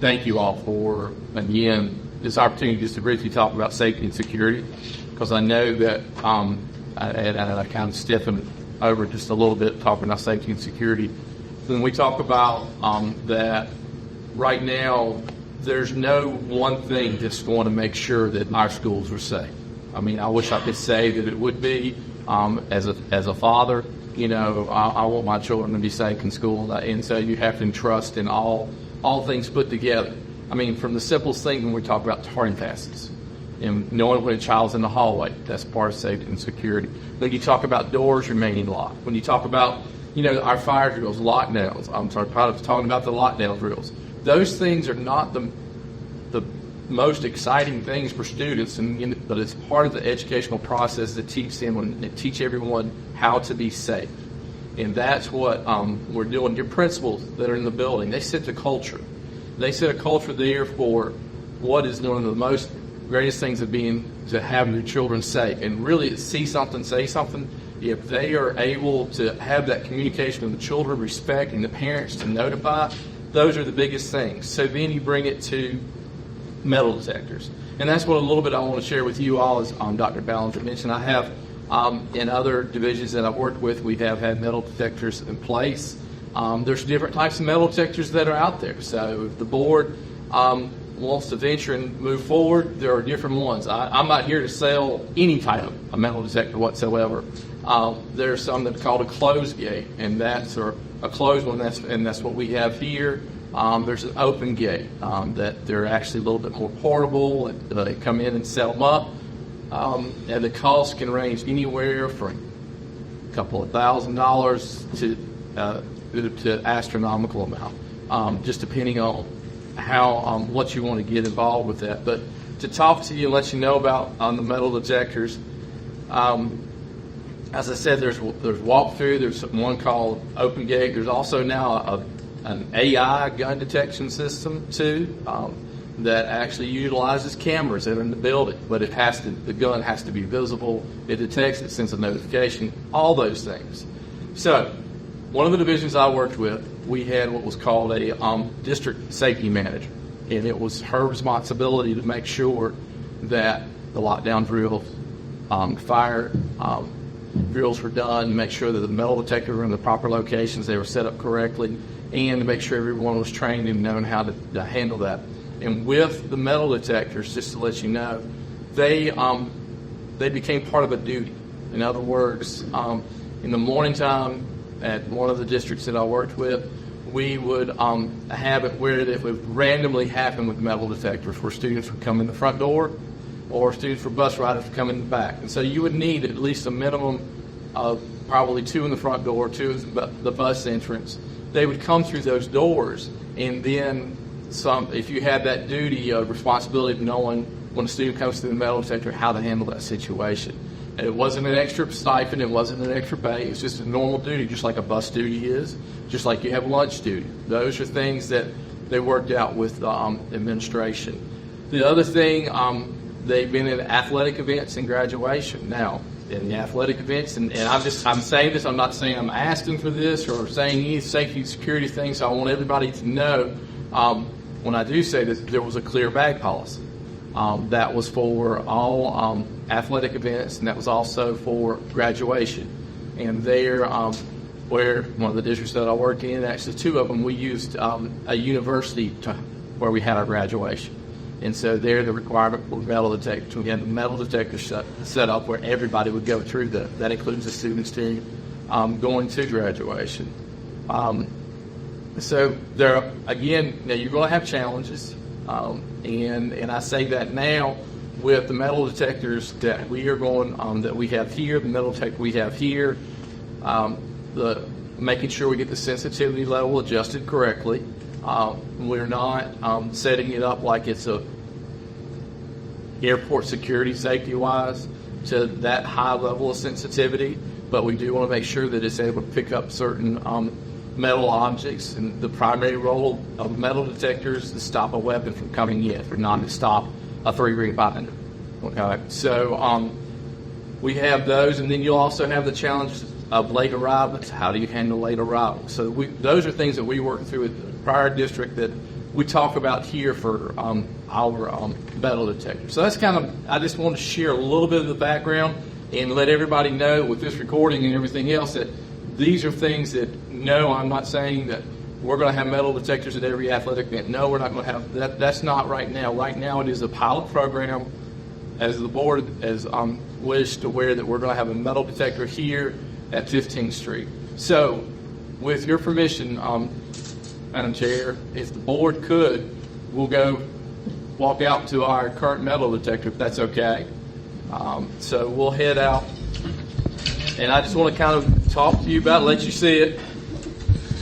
thank you all for, again, this opportunity just to briefly talk about safety and security, because I know that I kind of stiffened over just a little bit talking about safety and security. When we talk about that right now, there's no one thing that's going to make sure that our schools are safe. I mean, I wish I could say that it would be. As a father, I want my children to be safe in school, and so you have to trust in all things put together. I mean, from the simplest thing when we talk about turn passes and knowing when a child's in the hallway, that's part of safety and security. When you talk about doors remaining locked, when you talk about, our fire drills, lockdowns, talking about the lockdown drills, those things are not the most exciting things for students, but it's part of the educational process that teach everyone how to be safe. And that's what we're doing. Your principals that are in the building, they set the culture. They set a culture there for what is one of the greatest things of being to have your children safe. And really, see something, say something. If they are able to have that communication with the children, respect, and the parents to notify, those are the biggest things. So then you bring it to metal detectors. And that's what a little bit I want to share with you all, as Dr. Ballinger mentioned. I have, in other divisions that I've worked with, we have had metal detectors in place. There's different types of metal detectors that are out there. So if the board wants to venture and move forward, there are different ones. I'm not here to sell any type of a metal detector whatsoever. There's some that's called a closed gate, and that's a closed one, and that's what we have here. There's an open gate that they're actually a little bit more portable, and they come in and set them up. And the cost can range anywhere from a couple of $1,000 to astronomical amount, just depending on how what you want to get involved with that. But to talk to you and let you know about the metal detectors, as I said, there's walkthrough. There's one called Open Gate. There's also now an AI gun detection system too that actually utilizes cameras that are in the building, but the gun has to be visible. It detects it, sends a notification, all those things. So one of the divisions I worked with, we had what was called a district safety manager, and it was her responsibility to make sure that the lockdown drills, fire drills were done, make sure that the metal detectors were in the proper locations, they were set up correctly, and to make sure everyone was trained and knowing how to handle that. And with the metal detectors, just to let you know, they became part of a duty. In other words, in the morning time at one of the districts that I worked with, we would have it where it would randomly happen with metal detectors, where students would come in the front door or students for bus riders would come in the back. And so you would need at least a minimum of probably 2 in the front door, 2 in the bus entrance. They would come through those doors, and then if you had that duty of responsibility of knowing when a student comes through the metal detector how to handle that situation. It wasn't an extra stipend. It wasn't an extra pay. It's just a normal duty, just like a bus duty is, just like you have lunch duty. Those are things that they worked out with the administration. The other thing, they've been in athletic events and graduation. Now, in the athletic events, and I'm saying this, I'm not saying I'm asking for this or saying any safety security things. So I want everybody to know when I do say this, there was a clear bag policy. That was for all athletic events, and that was also for graduation. And there, where one of the districts that I work in, actually two of them, we used a university where we had our graduation. And so there, the requirement for metal detectors, we had the metal detector set up where everybody would go through that includes the students team going to graduation. So there, again, now you're going to have challenges. And I say that now with the metal detectors that we are going that we have here, the metal detector we have here, the making sure we get the sensitivity level adjusted correctly. We're not setting it up like it's a airport security safety wise to that high level of sensitivity, but we do want to make sure that it's able to pick up certain metal objects, and the primary role of metal detectors is to stop a weapon from coming in, or not to stop a 3-ring binder. Okay, so we have those, and then you'll also have the challenge of late arrivals. How do you handle late arrivals? So those are things that we work through with the prior district that we talk about here for our metal detector. So that's kind of, I just want to share a little bit of the background and let everybody know with this recording and everything else that these are things that, no, I'm not saying that we're going to have metal detectors at every athletic event. No, we're not going to have that. That's not right now. Right now it is a pilot program, as the board has wished, aware that we're going to have a metal detector here at 15th Street. So with your permission, Madam Chair, if the board could, we'll go walk out to our current metal detector, if that's okay. So we'll head out. And I just want to kind of talk to you about it, let you see it.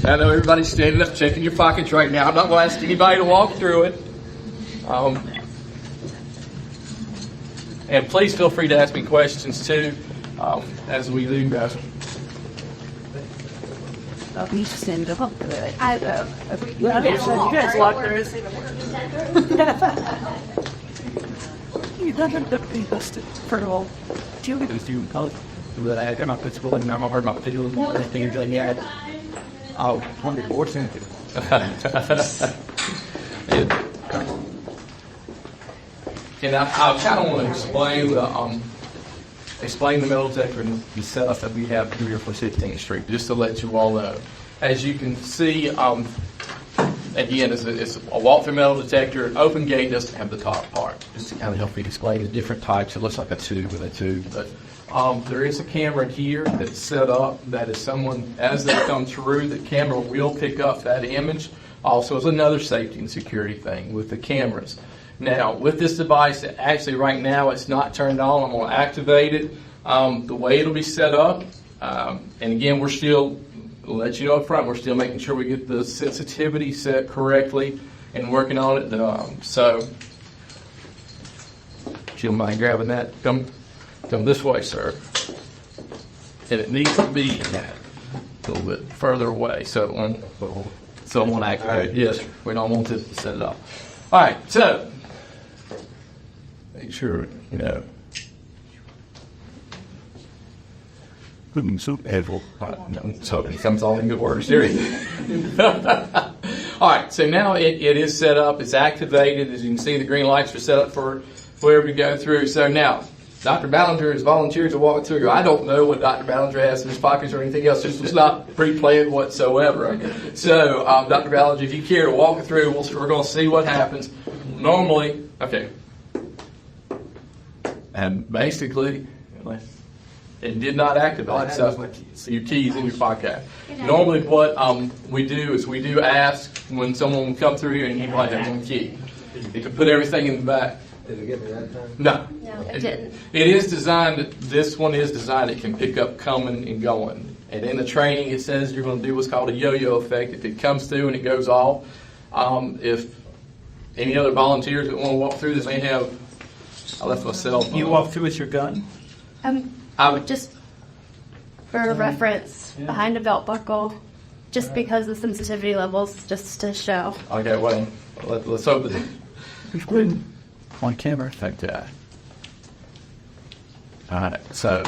I know everybody's standing up checking your pockets right now. I'm not going to ask anybody to walk through it. And please feel free to ask me questions too as we do, guys. You send them up to it. You guys lock there is even worse. You don't have to be busted for all. Do you get student college? But I got my principal and I'm heard my video and everything you're doing yet. Oh, 100%. And I kind of want to explain the metal detector and the setup that we have here for 16th Street, just to let you all know. As you can see, again, it's a walk-through metal detector. An open gate doesn't have the top part. Just to kind of help you explain the different types. It looks like a tube with a tube, but there is a camera here that's set up that is someone, as they come through, the camera will pick up that image. Also, is another safety and security thing with the cameras. Now, with this device, actually right now it's not turned on. I'm going to activate it. The way it'll be set up, and again, we're still, we'll let you know up front, we're still making sure we get the sensitivity set correctly and working on it. So, if you don't mind grabbing that, come this way, sir. And it needs to be a little bit further away, so it won't activate. Yes, we don't want to set it up. All right, so make sure, you know. So it comes all in good words. There you go. All right, so now it is set up. It's activated. As you can see, the green lights are set up for wherever you go through. So now, Dr. Ballinger has volunteered to walk through. I don't know what Dr. Ballinger has in his pockets or anything else. This was not pre-planned whatsoever. So, Dr. Ballinger, if you care to walk through, we're going to see what happens. Normally, okay. And basically, it did not activate. So your keys in your pocket. Normally, what we do is we do ask when someone will come through here and he might have one key. You can put everything in the back. Did it get me that time? No, it didn't. It is designed, this one is designed, it can pick up coming and going. And in the training, it says you're going to do what's called a yo-yo effect. If it comes through and it goes off, if any other volunteers that want to walk through this may have, I left my cell phone. You walk through with your gun? I would Just for reference, behind the belt buckle, just because the sensitivity levels, just to show. Okay, well, let's open it. On camera. Okay. All right, so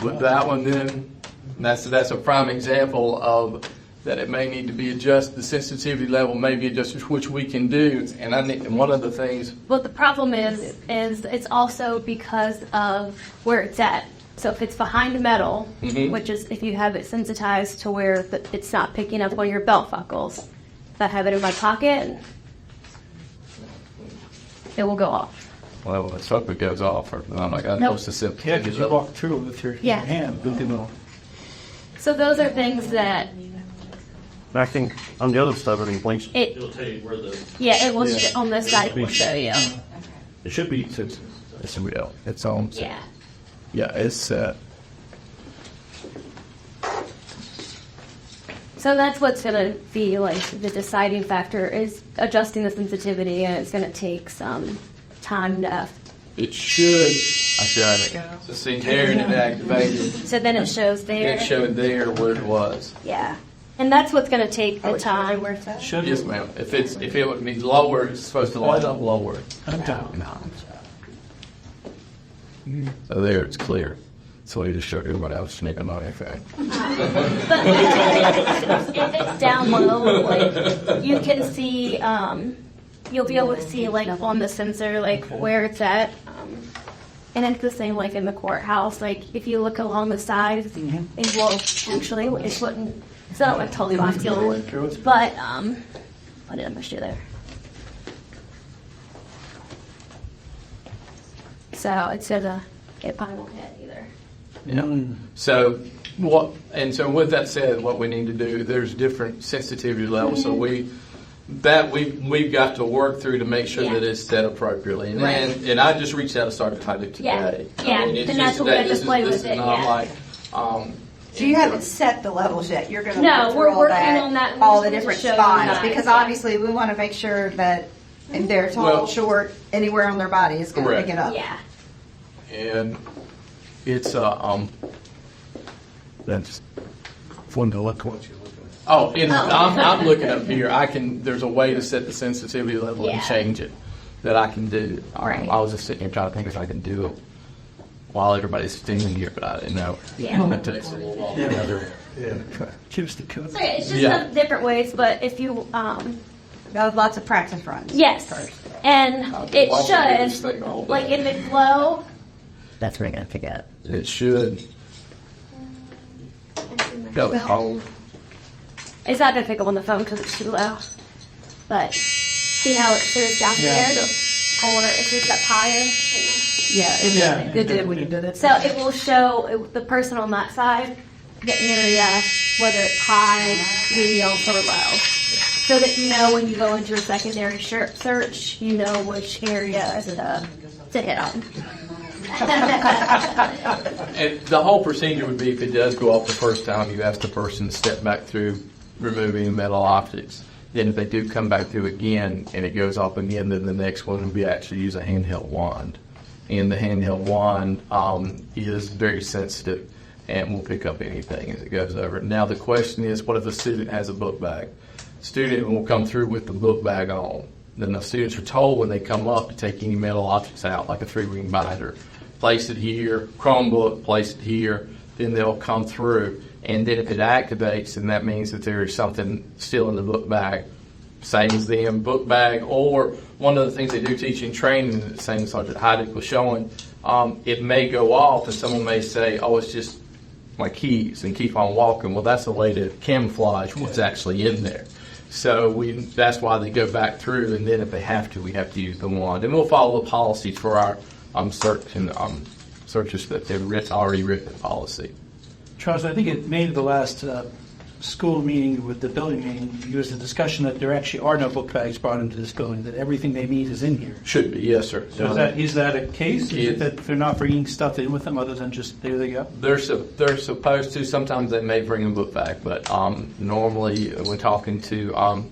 with that one then, that's a prime example of that it may need to be adjusted, the sensitivity level may be adjusted, which we can do. And one of the things. But the problem is it's also because of where it's at. So if it's behind the metal, which is if you have it sensitized to where it's not picking up on your belt buckles, if I have it in my pocket, it will go off. Well, let's hope it goes off. Or I'm not Nope. supposed to sit. Yeah, because you walk through it with your hand. So those are things that I think on the other stuff, everything blinks. it'll tell you where it will on this side. It will show you. It should be. It's real. It's on. Yeah. Yeah, it's set. So that's what's going to be like the deciding factor is adjusting the sensitivity, and it's going to take some time to. It should. I got it. So see there, and it activated. So then it shows there. It showed there where it was. Yeah, and that's what's going to take the time. Where Yes, ma'am. If it would be lower, it's supposed to light up lower. No. So there, it's clear. So I just showed you what I was sneaking on. Okay. But if it's down low, like you can see, you'll be able to see like on the sensor like where it's at. And it's the same like in the courthouse. Like if you look along the sides, it will actually it wouldn't. It's not like totally off field, but put it in my shoe there. So it says it probably won't hit either. Yeah. So with that said, what we need to do, there's different sensitivity levels. So we've got to work through to make sure that it's set appropriately. And I just reached out and started trying to do today. Yeah. And that's what we have to play with it. So you haven't set the levels yet. You're going to No, we're working on that. all the different Show you spots that. because obviously we want to make sure that if they're tall, short, anywhere on their body is going to pick it up. Yeah. And it's that's fun to look what you're looking at. I'm looking up here. There's a way to set the sensitivity level and change it that I can do. Right. I was just sitting here trying to think if I can do it while everybody's standing here, but I didn't know. Yeah. That takes a little while. Choose the code. So it's just some different ways, but if you Have lots of practice runs. yes, and it should like in the glow. That's what I'm going to pick up. It should. Go. It's not gonna pick up on the phone because it's too low. But see how it goes down there, or if it's up higher. It did when you did it. So it will show the person on that side, the area, whether it's high, medium, or low. So that you know when you go into your secondary search, you know which area to hit on. And the whole procedure would be if it does go off the first time, you ask the person to step back through removing metal optics. Then if they do come back through again and it goes off again, then the next one would be actually use a handheld wand. And the handheld wand is very sensitive and will pick up anything as it goes over. Now the question is, what if a student has a book bag? Student will come through with the book bag on. Then the students are told when they come up to take any metal objects out, like a 3-ring binder. Place it here, Chromebook, place it here, then they'll come through. And then if it activates, then that means that there is something still in the book bag. Same as the book bag, or one of the things they do teach in training, the same Sergeant Heidick was showing, it may go off and someone may say, oh, it's just my keys, and keep on walking. Well, that's a way to camouflage what's actually in there. So that's why they go back through, and then if they have to, we have to use the wand. And we'll follow the policies for our search and searches that they've already written policy. Charles, I think it made the last school meeting with the building meeting, there was a discussion that there actually are no book bags brought into this building, that everything they need is in here. Should be, yes, sir. So is that a case? Is it that they're not bringing stuff in with them other than just there they go? They're supposed to. Sometimes they may bring a book bag, but normally when talking to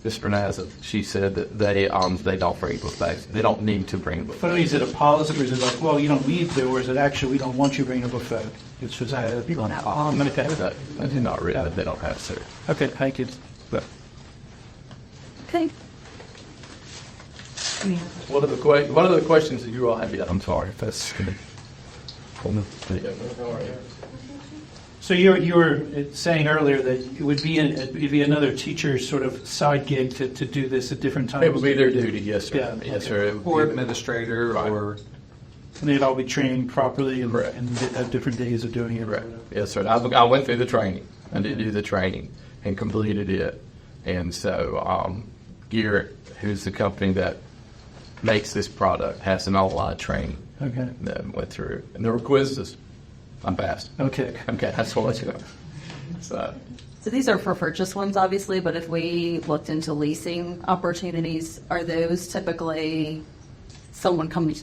Ms. Bernazza, she said that they offer equal space. They don't need to bring books. But is it a policy, or is it like, well, you don't need to, or is it actually, we don't want you bringing a buffet? It's just, people don't have. Okay. I did not read that they don't have to. Okay, thank you. Okay. What are the questions that you all have? I'm sorry if that's good. So you were saying earlier that it would be another teacher's sort of side gig to do this at different times? It would be their duty, yes, sir. Yeah, yes, okay. sir. It would Or be- administrator, or And they'd all be trained properly and, Correct. and they'd have different days of doing it. Correct. Yes, sir. I went through the training. I did do the training and completed it. And so Garrett, who's the company that makes this product, has an online training Okay. that went through. And there were quizzes. I'm passed. Okay. Okay, that's what you know. So, So these are for purchase ones, obviously, but if we looked into leasing opportunities, are those typically someone coming,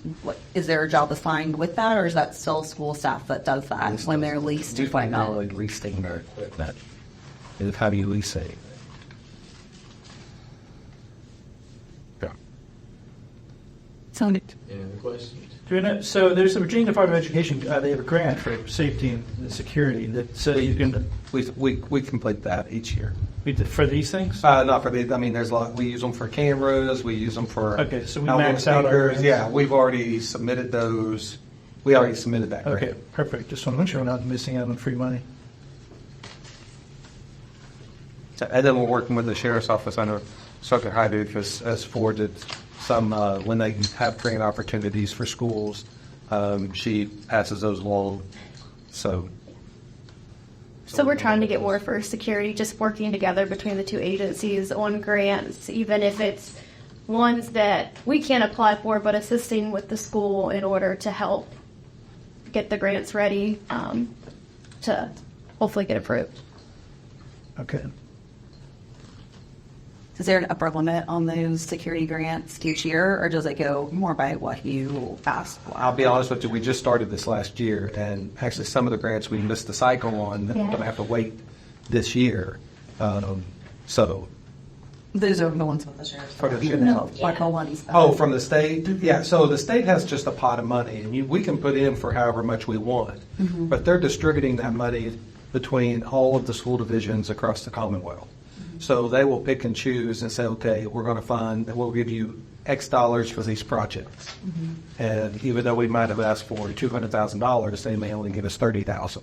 is there a job assigned with that, or is that still school staff that does that when they're leased equipment? leasing their equipment. Is how do you lease it? yeah. Sounded. Any other questions? So there's the Virginia Department of Education, they have a grant for safety and security that says you can, We complete that each year. for these things? Not for the. I mean, there's a lot. We use them for cameras. We use them for. Okay, so we outdoor max out our speakers. grants. Yeah, we've already submitted those. We already submitted that. Okay, grant. perfect. Just want to make sure we're not missing out on free money. And then we're working with the sheriff's office. I know Sergeant Hyduke has forwarded some when they have grant opportunities for schools. She passes those along. So we're trying to get more for security, just working together between the two agencies on grants, even if it's ones that we can't apply for, but assisting with the school in order to help get the grants ready to hopefully get approved. Okay. Is there an upper limit on those security grants each year, or does it go more by what you ask for? I'll be honest with you, we just started this last year, and actually some of the grants we missed the cycle on. We're going to have to wait this year. So Those are the ones with the sheriff's. For the Department. Like the ones. Oh, from the state? Yeah, so the state has just a pot of money, and we can put in for however much we want. Mhm. But they're distributing that money between all of the school divisions across the Commonwealth. So they will pick and choose and say, okay, we're going to fund, we'll give you X dollars for these projects. And even though we might have asked for $200,000, they may only give us $30,000.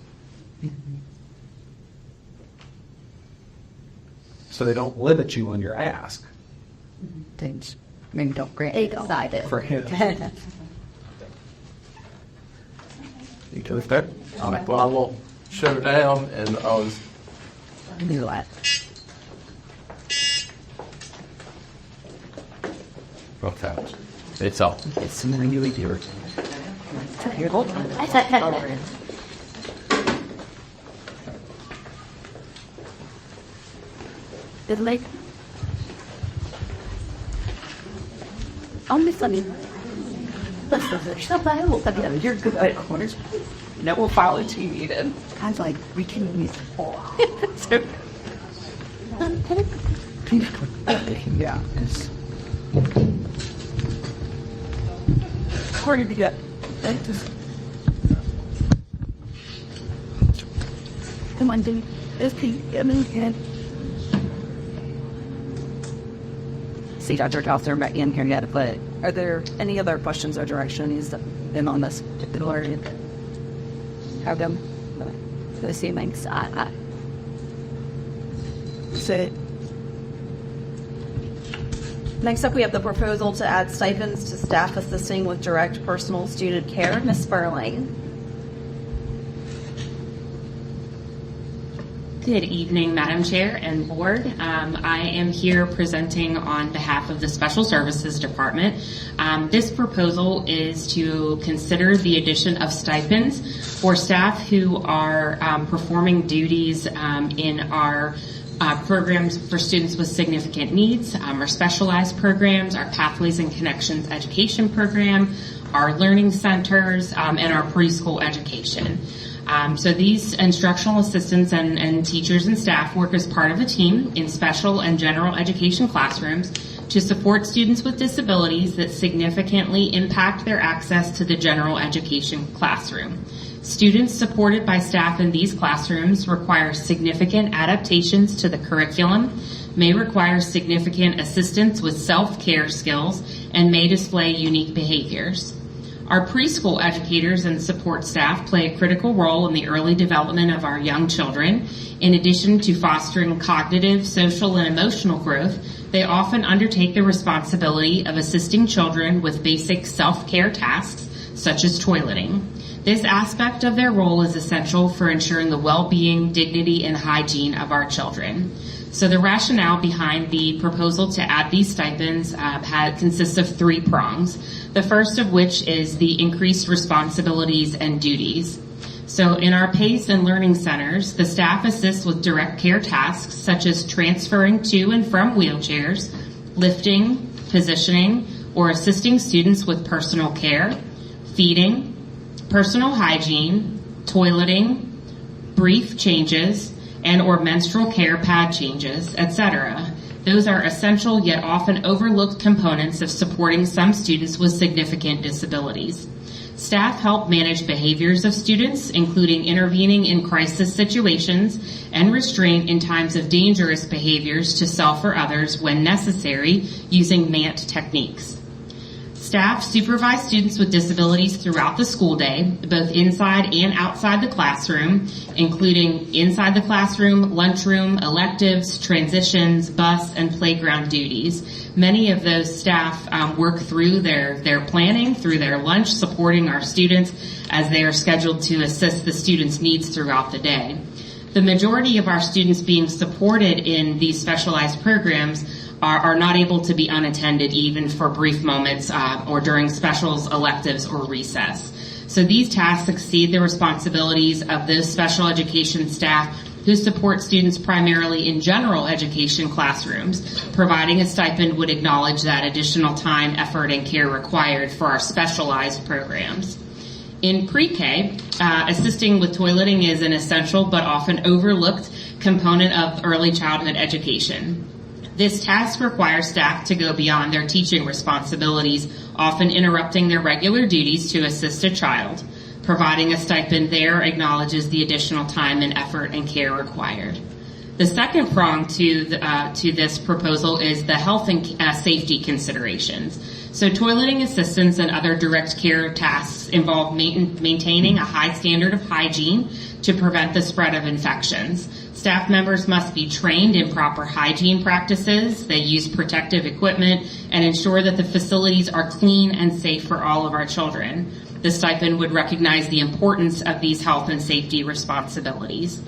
So they don't limit you on your ask. Things. Maybe don't grant. Decide it. For him. You good with that? All right. Well, I will shut it down, and I was. Do that. Okay. It's all. It's something you do. I said, Did like. I'll miss something. You're good at corners. No, we'll follow to you, Eden. I was like, we can use so, yeah. It's harder to get. Come on, dude. Let's keep getting in. See Dr. Gosser back in here yet, but are there any other questions or directions in on this particular area? Have them the ceilings. So next up, we have the proposal to add stipends to staff assisting with direct personal student care. Ms. Sperling. Good evening, Madam Chair and Board. I am here presenting on behalf of the Special Services Department. This proposal is to consider the addition of stipends for staff who are performing duties in our programs for students with significant needs, our specialized programs, our Pathways and Connections education program, our learning centers, and our preschool education. So these instructional assistants and teachers and staff work as part of a team in special and general education classrooms to support students with disabilities that significantly impact their access to the general education classroom. Students supported by staff in these classrooms require significant adaptations to the curriculum, may require significant assistance with self-care skills, and may display unique behaviors. Our preschool educators and support staff play a critical role in the early development of our young children. In addition to fostering cognitive, social, and emotional growth, they often undertake the responsibility of assisting children with basic self-care tasks, such as toileting. This aspect of their role is essential for ensuring the well-being, dignity, and hygiene of our children. So the rationale behind the proposal to add these stipends consists of 3 prongs. The first of which is the increased responsibilities and duties. So in our PACE and learning centers, the staff assists with direct care tasks such as transferring to and from wheelchairs, lifting, positioning, or assisting students with personal care, feeding, personal hygiene, toileting, brief changes, and or menstrual care pad changes, etc. Those are essential yet often overlooked components of supporting some students with significant disabilities. Staff help manage behaviors of students, including intervening in crisis situations and restraint in times of dangerous behaviors to self or others when necessary, using MANT techniques. Staff supervise students with disabilities throughout the school day, both inside and outside the classroom, including inside the classroom, lunchroom, electives, transitions, bus, and playground duties. Many of those staff work through their planning, through their lunch, supporting our students as they are scheduled to assist the students' needs throughout the day. The majority of our students being supported in these specialized programs are not able to be unattended even for brief moments or during specials, electives, or recess. So these tasks exceed the responsibilities of those special education staff who support students primarily in general education classrooms. Providing a stipend would acknowledge that additional time, effort, and care required for our specialized programs. In pre-K, assisting with toileting is an essential but often overlooked component of early childhood education. This task requires staff to go beyond their teaching responsibilities, often interrupting their regular duties to assist a child. Providing a stipend there acknowledges the additional time and effort and care required. The second prong to this proposal is the health and safety considerations. So toileting assistance and other direct care tasks involve maintaining a high standard of hygiene to prevent the spread of infections. Staff members must be trained in proper hygiene practices. They use protective equipment and ensure that the facilities are clean and safe for all of our children. The stipend would recognize the importance of these health and safety responsibilities.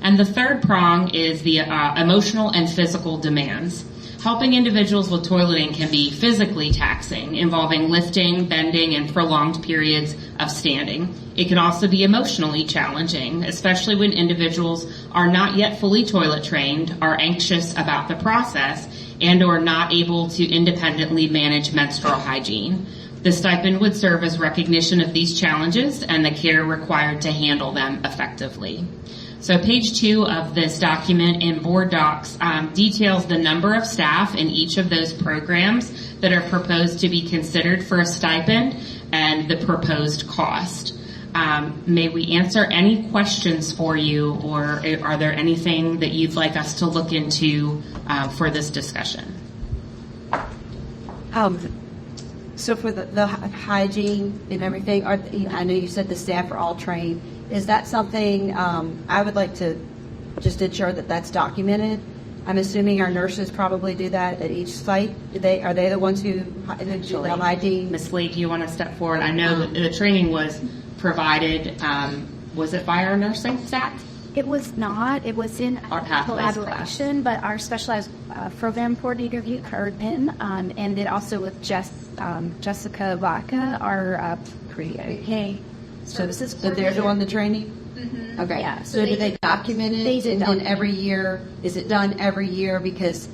And the third prong is the emotional and physical demands. Helping individuals with toileting can be physically taxing, involving lifting, bending, and prolonged periods of standing. It can also be emotionally challenging, especially when individuals are not yet fully toilet trained, are anxious about the process, and or not able to independently manage menstrual hygiene. The stipend would serve as recognition of these challenges and the care required to handle them effectively. So page 2 of this document in board docs details the number of staff in each of those programs that are proposed to be considered for a stipend and the proposed cost. May we answer any questions for you, or are there anything that you'd like us to look into for this discussion? So for the hygiene and everything, I know you said the staff are all trained. Is that something I would like to just ensure that that's documented? I'm assuming our nurses probably do that at each site. Are they the ones who do the hygiene? Ms. Lee, do you want to step forward? I know that the training was provided, was it by our nursing staff? It was not. It was in collaboration, but our specialized program coordinator, Recruitment, and then also with Jessica Vaca, our creative services. So they're doing the training? Mm-hmm. Okay. Yeah. So do they document it? They did. And then every year, is it done every year? Because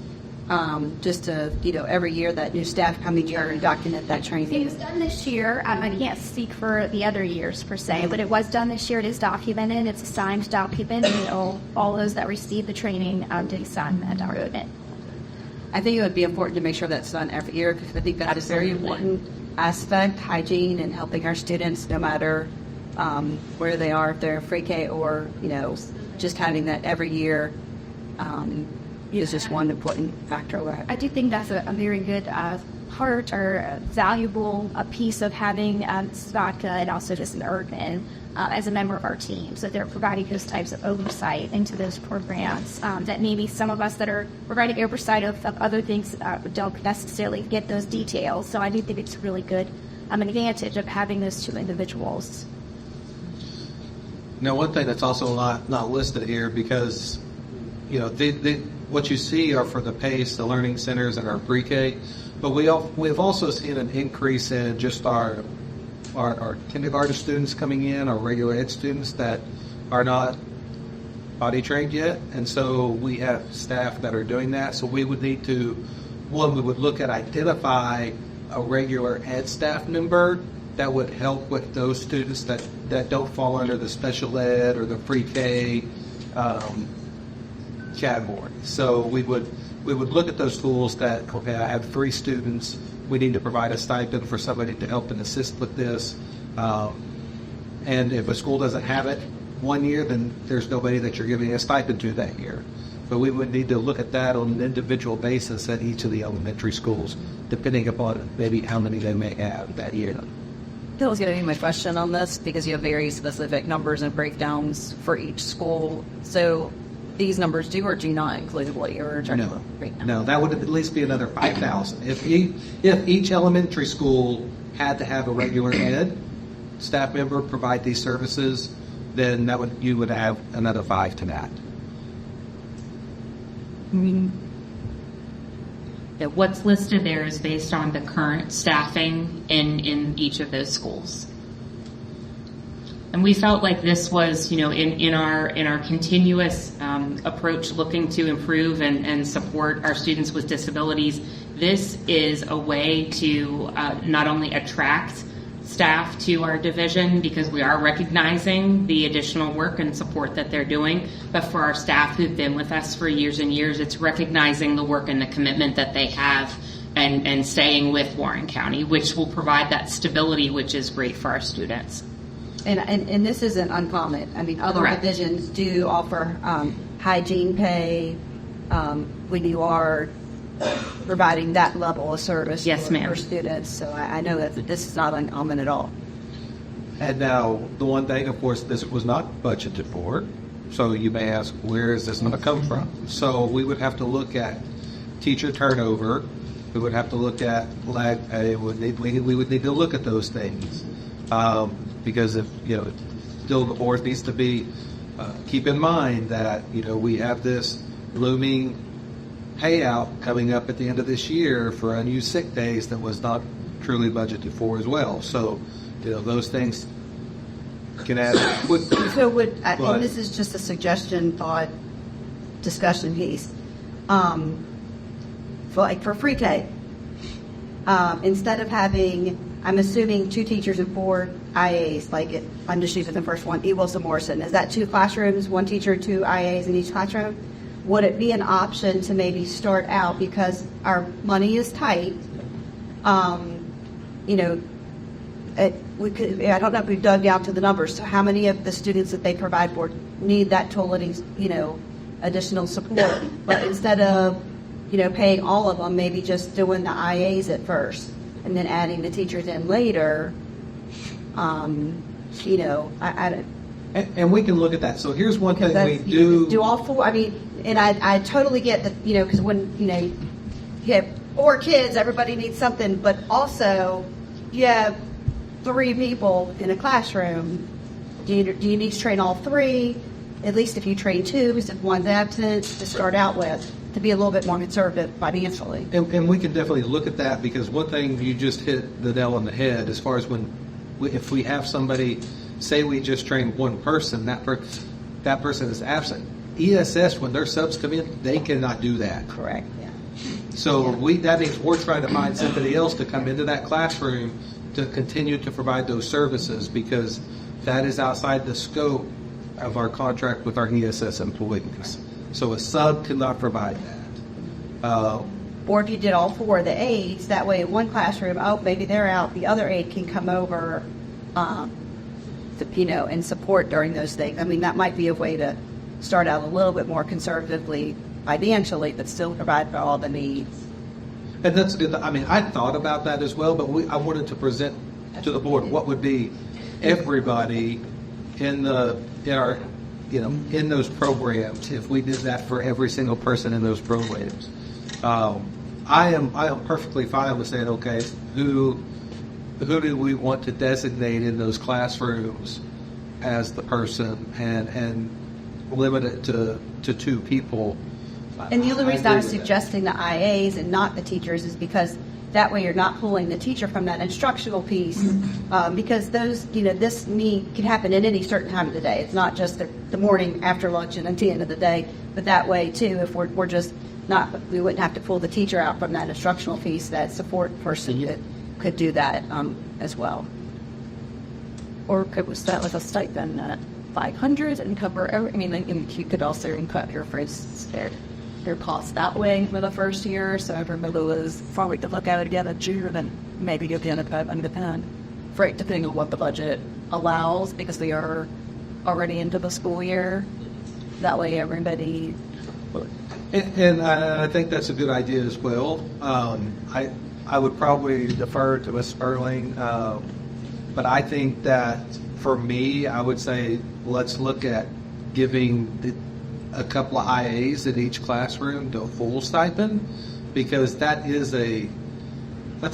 just to, every year that new staff come here and document that It training? was done this year. I can't speak for the other years per se, but it was done this year. It is documented. It's a signed document. And, all those that received the training did sign that document. I think it would be important to make sure that's done every year because I think that is a very important aspect, hygiene and helping our students no matter where they are, if they're pre-K or, just having that every year is just one important factor. I do think that's a very good part or valuable piece of having Scott and also just an Erdman as a member of our team. So they're providing those types of oversight into those programs that maybe some of us that are providing oversight of other things don't necessarily get those details. So I do think it's really good, an advantage of having those two individuals. Now, one thing that's also not listed here because, what you see are for the PACE, the learning centers, and our pre-K, but we've also seen an increase in just our kindergarten students coming in, our regular ed students that are not potty trained yet, and so we have staff that are doing that. So we would need to, we would look at identify a regular ed staff member that would help with those students that don't fall under the special ed or the pre-K category. So we would look at those schools that, okay, I have 3 students, we need to provide a stipend for somebody to help and assist with this. And if a school doesn't have it one year, then there's nobody that you're giving a stipend to that year. But we would need to look at that on an individual basis at each of the elementary schools, depending upon maybe how many they may have that year. That was going to be my question on this because you have very specific numbers and breakdowns for each school. So these numbers do or do not include what you're trying to break down? No, that would at least be another 5,000. If each elementary school had to have a regular ed staff member provide these services, then you would have another 5 to that. Yeah, what's listed there is based on the current staffing in each of those schools. And we felt like this was, in our continuous approach looking to improve and support our students with disabilities, this is a way to not only attract staff to our division because we are recognizing the additional work and support that they're doing, but for our staff who've been with us for years and years, it's recognizing the work and the commitment that they have and staying with Warren County, which will provide that stability, which is great for our students. And this isn't uncommon. I mean, other Correct. divisions do offer hygiene pay when you are providing that level of service for students. So I know that this is not uncommon at all. And now, the one thing, of course, this was not budgeted for. So you may ask, where is this going to come from? So we would have to look at teacher turnover. We would have to look at lag pay. We would need to look at those things. Because if, still the board needs to be, keep in mind that, we have this looming payout coming up at the end of this year for unused sick days that was not truly budgeted for as well. So, those things can add. And this is just a suggestion, thought, discussion piece. For pre-K, instead of having, I'm assuming 2 teachers and 4 IAs, I'm just using the first one, E. Wilson Morrison. Is that 2 classrooms, 1 teacher, 2 IAs in each classroom? Would it be an option to maybe start out, because our money is tight, we could, I don't know if we've dug down to the numbers, so how many of the students that they provide for need that totally, additional support? But instead of, paying all of them, maybe just doing the IAs at first and then adding the teachers in later, I don't. And we can look at that. So here's one thing we do. Do all 4, and I totally get that, because when, you have 4 kids, everybody needs something, but also you have 3 people in a classroom. Do you need to train all 3? At least if you train 2, because if one's absent, to start out with, to be a little bit more conservative financially. And we can definitely look at that, because one thing you just hit the nail on the head as far as if we have somebody, say we just train 1 person, that person is absent. ESS, when their subs come in, they cannot do that. Correct, yeah. So that means we're trying to find somebody else to come into that classroom to continue to provide those services, because that is outside the scope of our contract with our ESS employees. So a sub cannot provide that. Or if you did all 4 of the aides, that way in one classroom, maybe they're out, the other aide can come over, and support during those things. I mean, that might be a way to start out a little bit more conservatively financially, but still provide for all the needs. And that's good. I mean, I thought about that as well, but I wanted to present to the board what would be everybody in those programs if we did that for every single person in those programs. I am perfectly fine with saying, okay, who do we want to designate in those classrooms as the person, and limit it to 2 people. And the only reason I was agree with suggesting the IAs and not the teachers is because that way you're not pulling the teacher from that instructional piece, because those, this need can happen at any certain time of the day. It's not just the morning after lunch and at the end of the day, but that way too, if we're just not, we wouldn't have to pull the teacher out from that instructional piece. That support person could do that as well. Or could we start with a stipend at 500 and cover you could also cut your their costs that way for the first year. So everybody was probably to look at it again in June and maybe give the independent for it, depending on what the budget allows, because they are already into the school year. That way everybody. And I think that's a good idea as well. I would probably defer to Ms. Sperling, but I think that for me, I would say let's look at giving a couple of IAs in each classroom the full stipend, because that's a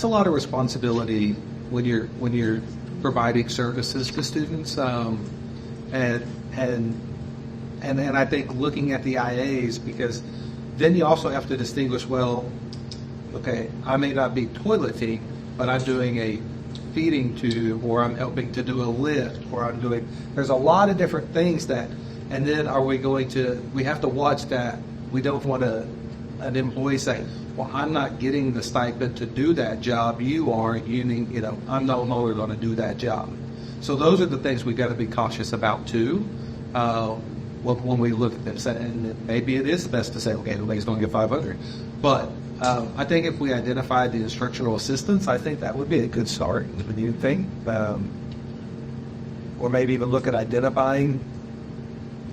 lot of responsibility when you're providing services to students, and I think looking at the IAs, because then you also have to distinguish, well, okay, I may not be toileting, but I'm doing a feeding tube, or I'm helping to do a lift, or there's a lot of different things that, and then we have to watch that. We don't want an employee say, well, I'm not getting the stipend to do that job, you are, I'm no longer going to do that job. So those are the things we got to be cautious about too, when we look at this. And maybe it is best to say, okay, everybody's going to get 500. But I think if we identify the instructional assistants, I think that would be a good start. What do you think? Or maybe even look at identifying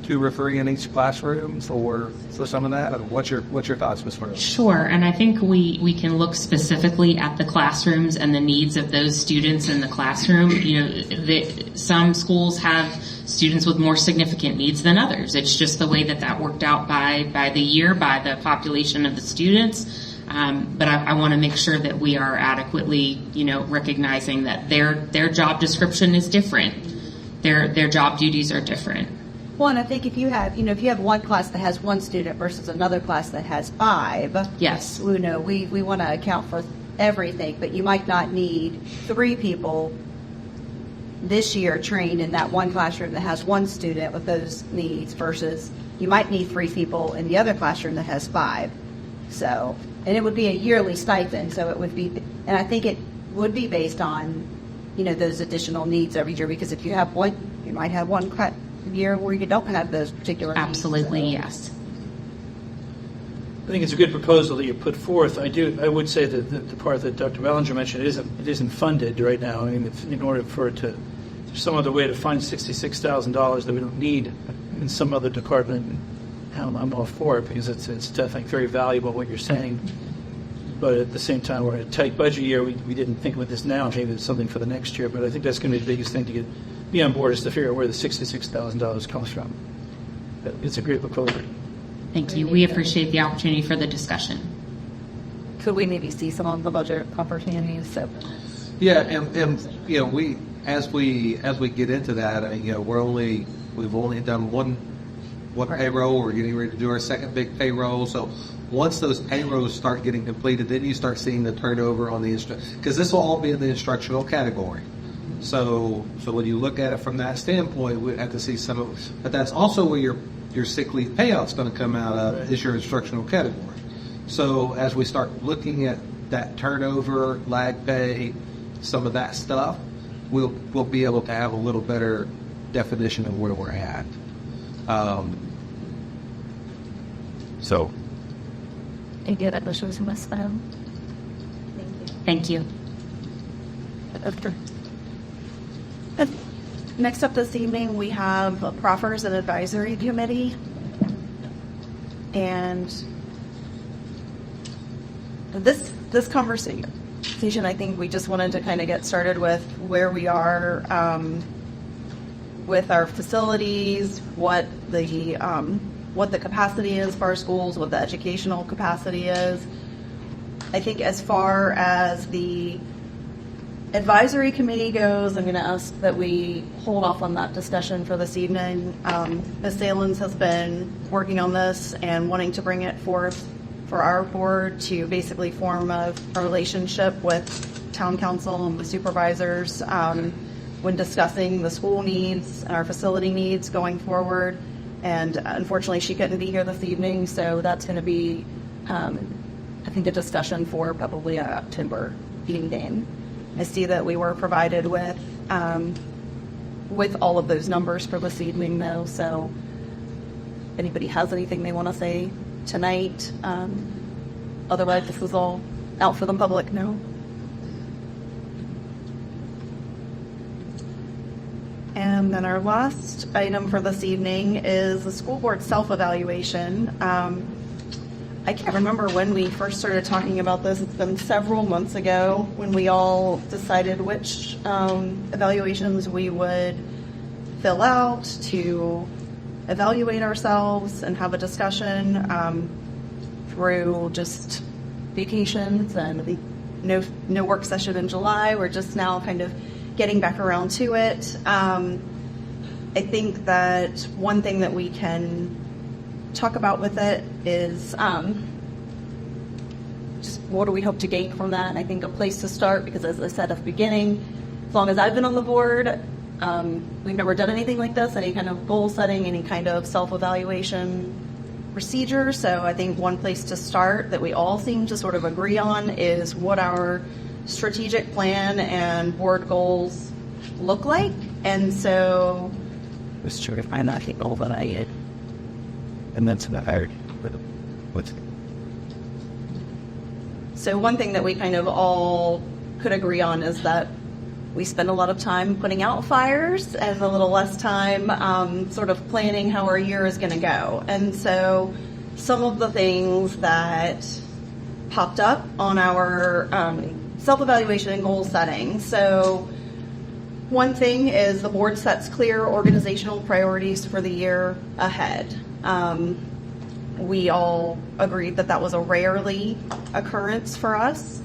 2 or 3 in each classroom for some of that. What's your thoughts, Ms. Farrell? Sure, and I think we can look specifically at the classrooms and the needs of those students in the classroom. Some schools have students with more significant needs than others. It's just the way that worked out by the year, by the population of the students. But I want to make sure that we are adequately, recognizing that their job description is different. Their job duties are different. Well, and I think if you have one class that has 1 student versus another class that has 5, yes, we want to account for everything, but you might not need 3 people this year trained in that one classroom that has 1 student with those needs versus you might need 3 people in the other classroom that has 5. So, and it would be a yearly stipend, so it would be, and I think it would be based on, those additional needs every year, because if you have one, you might have one year where you don't have those particular absolutely needs, yes. I think it's a good proposal that you put forth. I would say that the part that Dr. Bellinger mentioned, it isn't funded right now. I mean, in order for it to, there's some other way to find $66,000 that we don't need in some other department. I'm all for it, because it's definitely very valuable what you're saying. But at the same time, we're in a tight budget year. We didn't think with this now. Maybe it's something for the next year. But I think that's going to be the biggest thing to be on board, is to figure out where the $66,000 comes from. But it's a great proposal. Thank you. We appreciate the opportunity for the discussion. Could we maybe see some of the budget opportunities? So. Yeah, and we as we get into that, we've only done one payroll. We're getting ready to do our second big payroll. So once those payrolls start getting completed, then you start seeing the turnover on the because this will all be in the instructional category. So when you look at it from that standpoint, we have to see some of, but that's also where your sick leave payout's going to come out of, is your instructional category. So as we start looking at that turnover, lag pay, some of that stuff, we'll be able to have a little better definition of where we're at. So. Thank you. Next up this evening, we have a Proffers and Advisory Committee. And this conversation, I think we just wanted to kind of get started with where we are with our facilities, what the capacity is for our schools, what the educational capacity is. I think as far as the advisory committee goes, I'm going to ask that we hold off on that discussion for this evening. Ms. Salins has been working on this and wanting to bring it forth for our board to basically form a relationship with town council and the supervisors when discussing the school needs and our facility needs going forward. And unfortunately, she couldn't be here this evening, so that's going to be, I think, a discussion for probably a October meeting. I see that we were provided with all of those numbers for this evening, though. So, if anybody has anything they want to say tonight, otherwise this is all out for the public now. And then our last item for this evening is the school board self-evaluation. I can't remember when we first started talking about this. It's been several months ago when we all decided which evaluations we would fill out to evaluate ourselves and have a discussion through just vacations and no work session in July. We're just now kind of getting back around to it. I think that one thing that we can talk about with it is just what do we hope to gain from that. And I think a place to start, because as I said at the beginning, as long as I've been on the board, we've never done anything like this, any kind of goal setting, any kind of self-evaluation procedure. So I think one place to start that we all seem to sort of agree on is what our strategic plan and board goals look like. And so was trying to find that goal that I had. And that's about hired with. So one thing that we kind of all could agree on is that we spend a lot of time putting out fires and a little less time sort of planning how our year is going to go. And so some of the things that popped up on our self-evaluation and goal setting. So one thing is the board sets clear organizational priorities for the year ahead. We all agreed that was a rarely occurrence for us.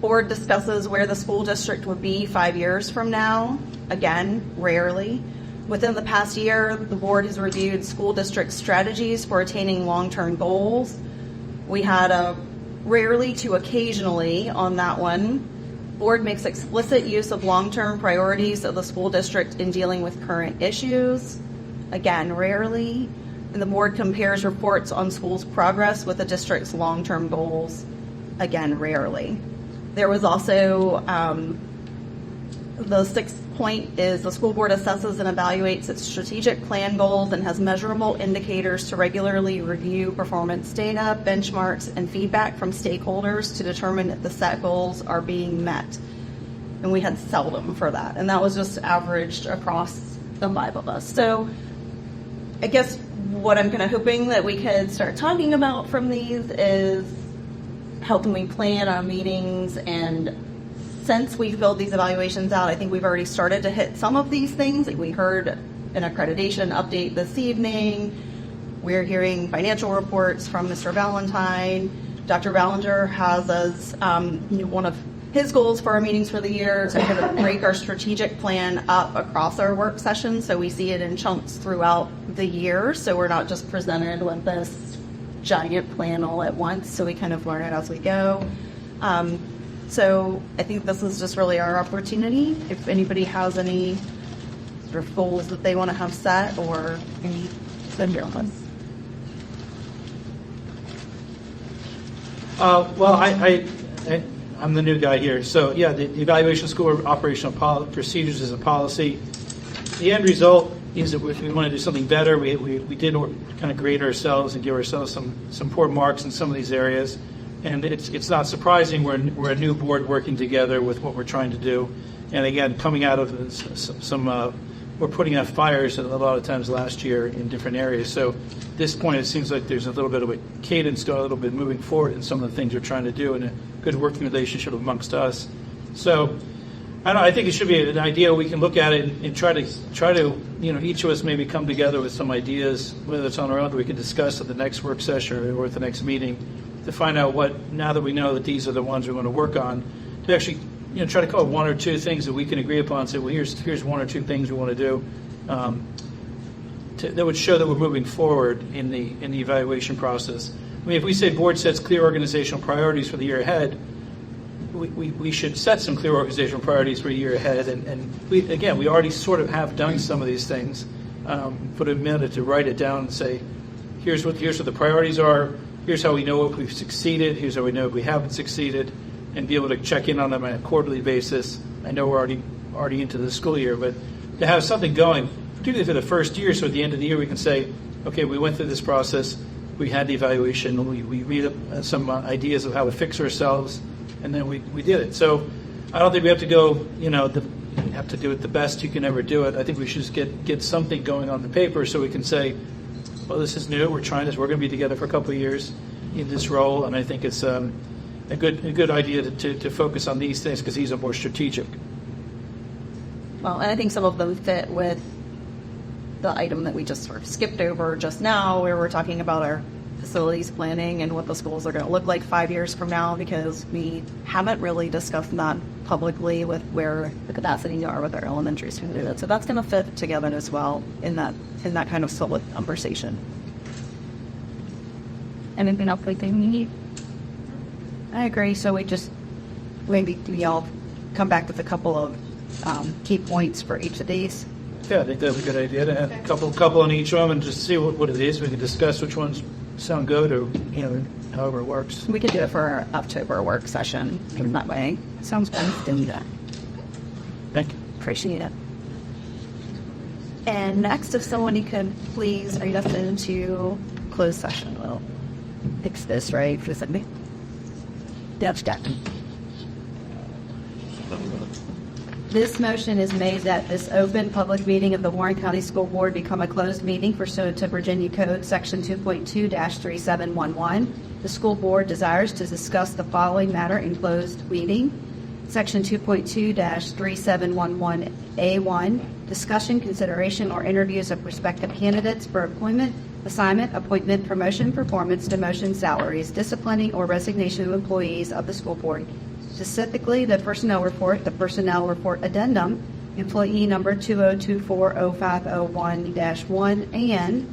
Board discusses where the school district would be 5 years from now. Again, rarely. Within the past year, the board has reviewed school district strategies for attaining long-term goals. We had a rarely to occasionally on that one. Board makes explicit use of long-term priorities of the school district in dealing with current issues. Again, rarely. And the board compares reports on schools' progress with the district's long-term goals. Again, rarely. There was also the sixth point is the school board assesses and evaluates its strategic plan goals and has measurable indicators to regularly review performance data, benchmarks, and feedback from stakeholders to determine if the set goals are being met. And we had seldom for that. And that was just averaged across the 5 of us. So I guess what I'm kind of hoping that we could start talking about from these is how can we plan our meetings. And since we filled these evaluations out, I think we've already started to hit some of these things. Like we heard an accreditation update this evening. We're hearing financial reports from Mr. Valentine. Dr. Ballinger has us, one of his goals for our meetings for the year is to kind of break our strategic plan up across our work sessions so we see it in chunks throughout the year. So we're not just presented with this giant plan all at once. So we kind of learn it as we go. So I think this is just really our opportunity. If anybody has any sort of goals that they want to have set or any, send your ones. Well, I'm the new guy here. So, yeah, the evaluation school operational procedures is a policy. The end result is that if we want to do something better, we did kind of grade ourselves and give ourselves some poor marks in some of these areas. And it's not surprising we're a new board working together with what we're trying to do. And again, coming out of we're putting out fires a lot of times last year in different areas. So at this point, it seems like there's a little bit of a cadence to a little bit moving forward in some of the things we're trying to do and a good working relationship amongst us. So I think it should be an idea we can look at it and try to each of us maybe come together with some ideas, whether it's on our own, that we can discuss at the next work session or at the next meeting to find out now that we know that these are the ones we want to work on, to actually try to come up with one or two things that we can agree upon and say, well, here's one or two things we want to do that would show that we're moving forward in the evaluation process. I mean, if we say board sets clear organizational priorities for the year ahead, we should set some clear organizational priorities for a year ahead. And we already sort of have done some of these things. Put a minute to write it down and say, here's what the priorities are. Here's how we know if we've succeeded. Here's how we know if we haven't succeeded, and be able to check in on them on a quarterly basis. I know we're already into the school year, but to have something going, particularly for the first year, so at the end of the year we can say, okay, we went through this process, we had the evaluation, we read up some ideas of how to fix ourselves, and then we did it. So I don't think we have to go, have to do it the best you can ever do it. I think we should just get something going on the paper so we can say, well, this is new, we're trying this, we're going to be together for a couple of years in this role, and I think it's a good idea to focus on these things because these are more strategic. Well, and I think some of them fit with the item that we just sort of skipped over just now, where we're talking about our facilities planning and what the schools are going to look like 5 years from now, because we haven't really discussed that publicly with where the capacity are with our elementary students. So that's going to fit together as well in that kind of solid conversation. Anything else like they need? I agree. So maybe we all come back with a couple of key points for each of these. Yeah, I think that's a good idea to have a couple on each of them and just see what it is. We can discuss which ones sound good or however it works. We could do it for our October work session in that way. Sounds good. Do that. Thank you. Appreciate it. And next, if someone you could please read us into closed session. We'll fix this, right? For Sunday. That's done. This motion is made that this open public meeting of the Warren County School Board become a closed meeting pursuant to Virginia Code Section 2.2-3711. The school board desires to discuss the following matter in closed meeting. Section 2.2-3711A1, discussion, consideration, or interviews of prospective candidates for employment, assignment, appointment, promotion, performance, demotion, salaries, disciplining, or resignation of employees of the school board. Specifically, the personnel report addendum, employee number 202405001-1, and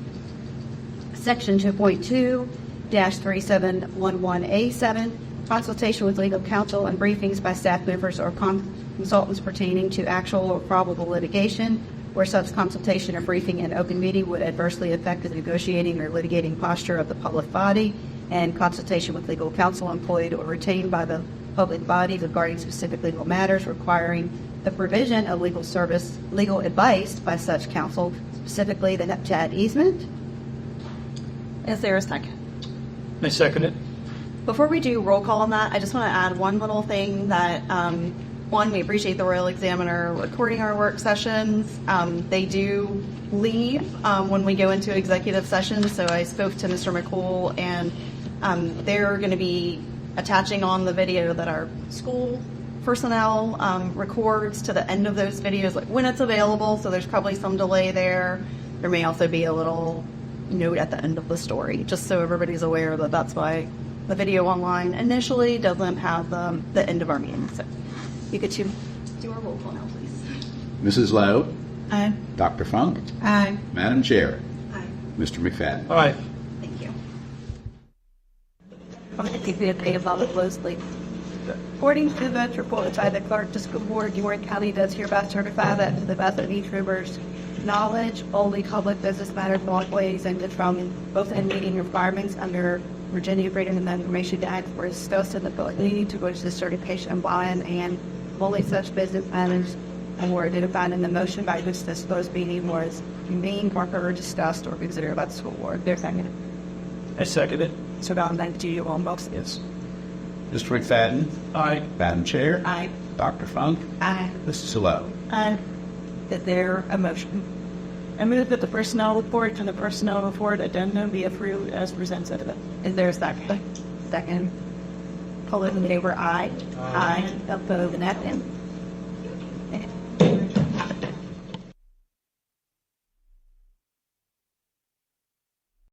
Section 2.2-3711A7, consultation with legal counsel and briefings by staff members or consultants pertaining to actual or probable litigation, where such consultation or briefing in open meeting would adversely affect the negotiating or litigating posture of the public body, and consultation with legal counsel employed or retained by the public body regarding specific legal matters requiring the provision of legal advice by such counsel, specifically the NEPTAD easement. Is there a second? I second it. Before we do roll call on that, I just want to add one little thing that, one, we appreciate the Royal Examiner recording our work sessions. They do leave when we go into executive session, so I spoke to Mr. McCool, and they're going to be attaching on the video that our school personnel records to the end of those videos, like when it's available, so there's probably some delay there. There may also be a little note at the end of the story, just so everybody's aware that that's why the video online initially doesn't have the end of our meeting. So you could do our roll call now, please. Mrs. Lowe? Aye. Dr. Funk? Aye. Madam Chair? Aye. Mr. McFadden? Aye. Thank you. I'm going to keep it about it closely. According to the report by the clerk to school board, Warren County does hereby certify that to the best of each member's knowledge, only public business matters, walkways, and from both in meeting requirements under Virginia Freedom and Information Act for discussed the ability to go to the certification bond and fully such business matters were identified in the motion by which this proposed meeting was convened, or discussed, or considered by the school board. There's second. I second it. So now then to you on both. Yes. Mr. McFadden? Aye. Madam Chair? Aye. Dr. Funk? Aye. Mrs. Salo? Is there a motion? I move that the personnel report and the personnel report addendum be approved as presented. Is there a second? Second. All those in favor, aye. Aye. Opposed, nothing.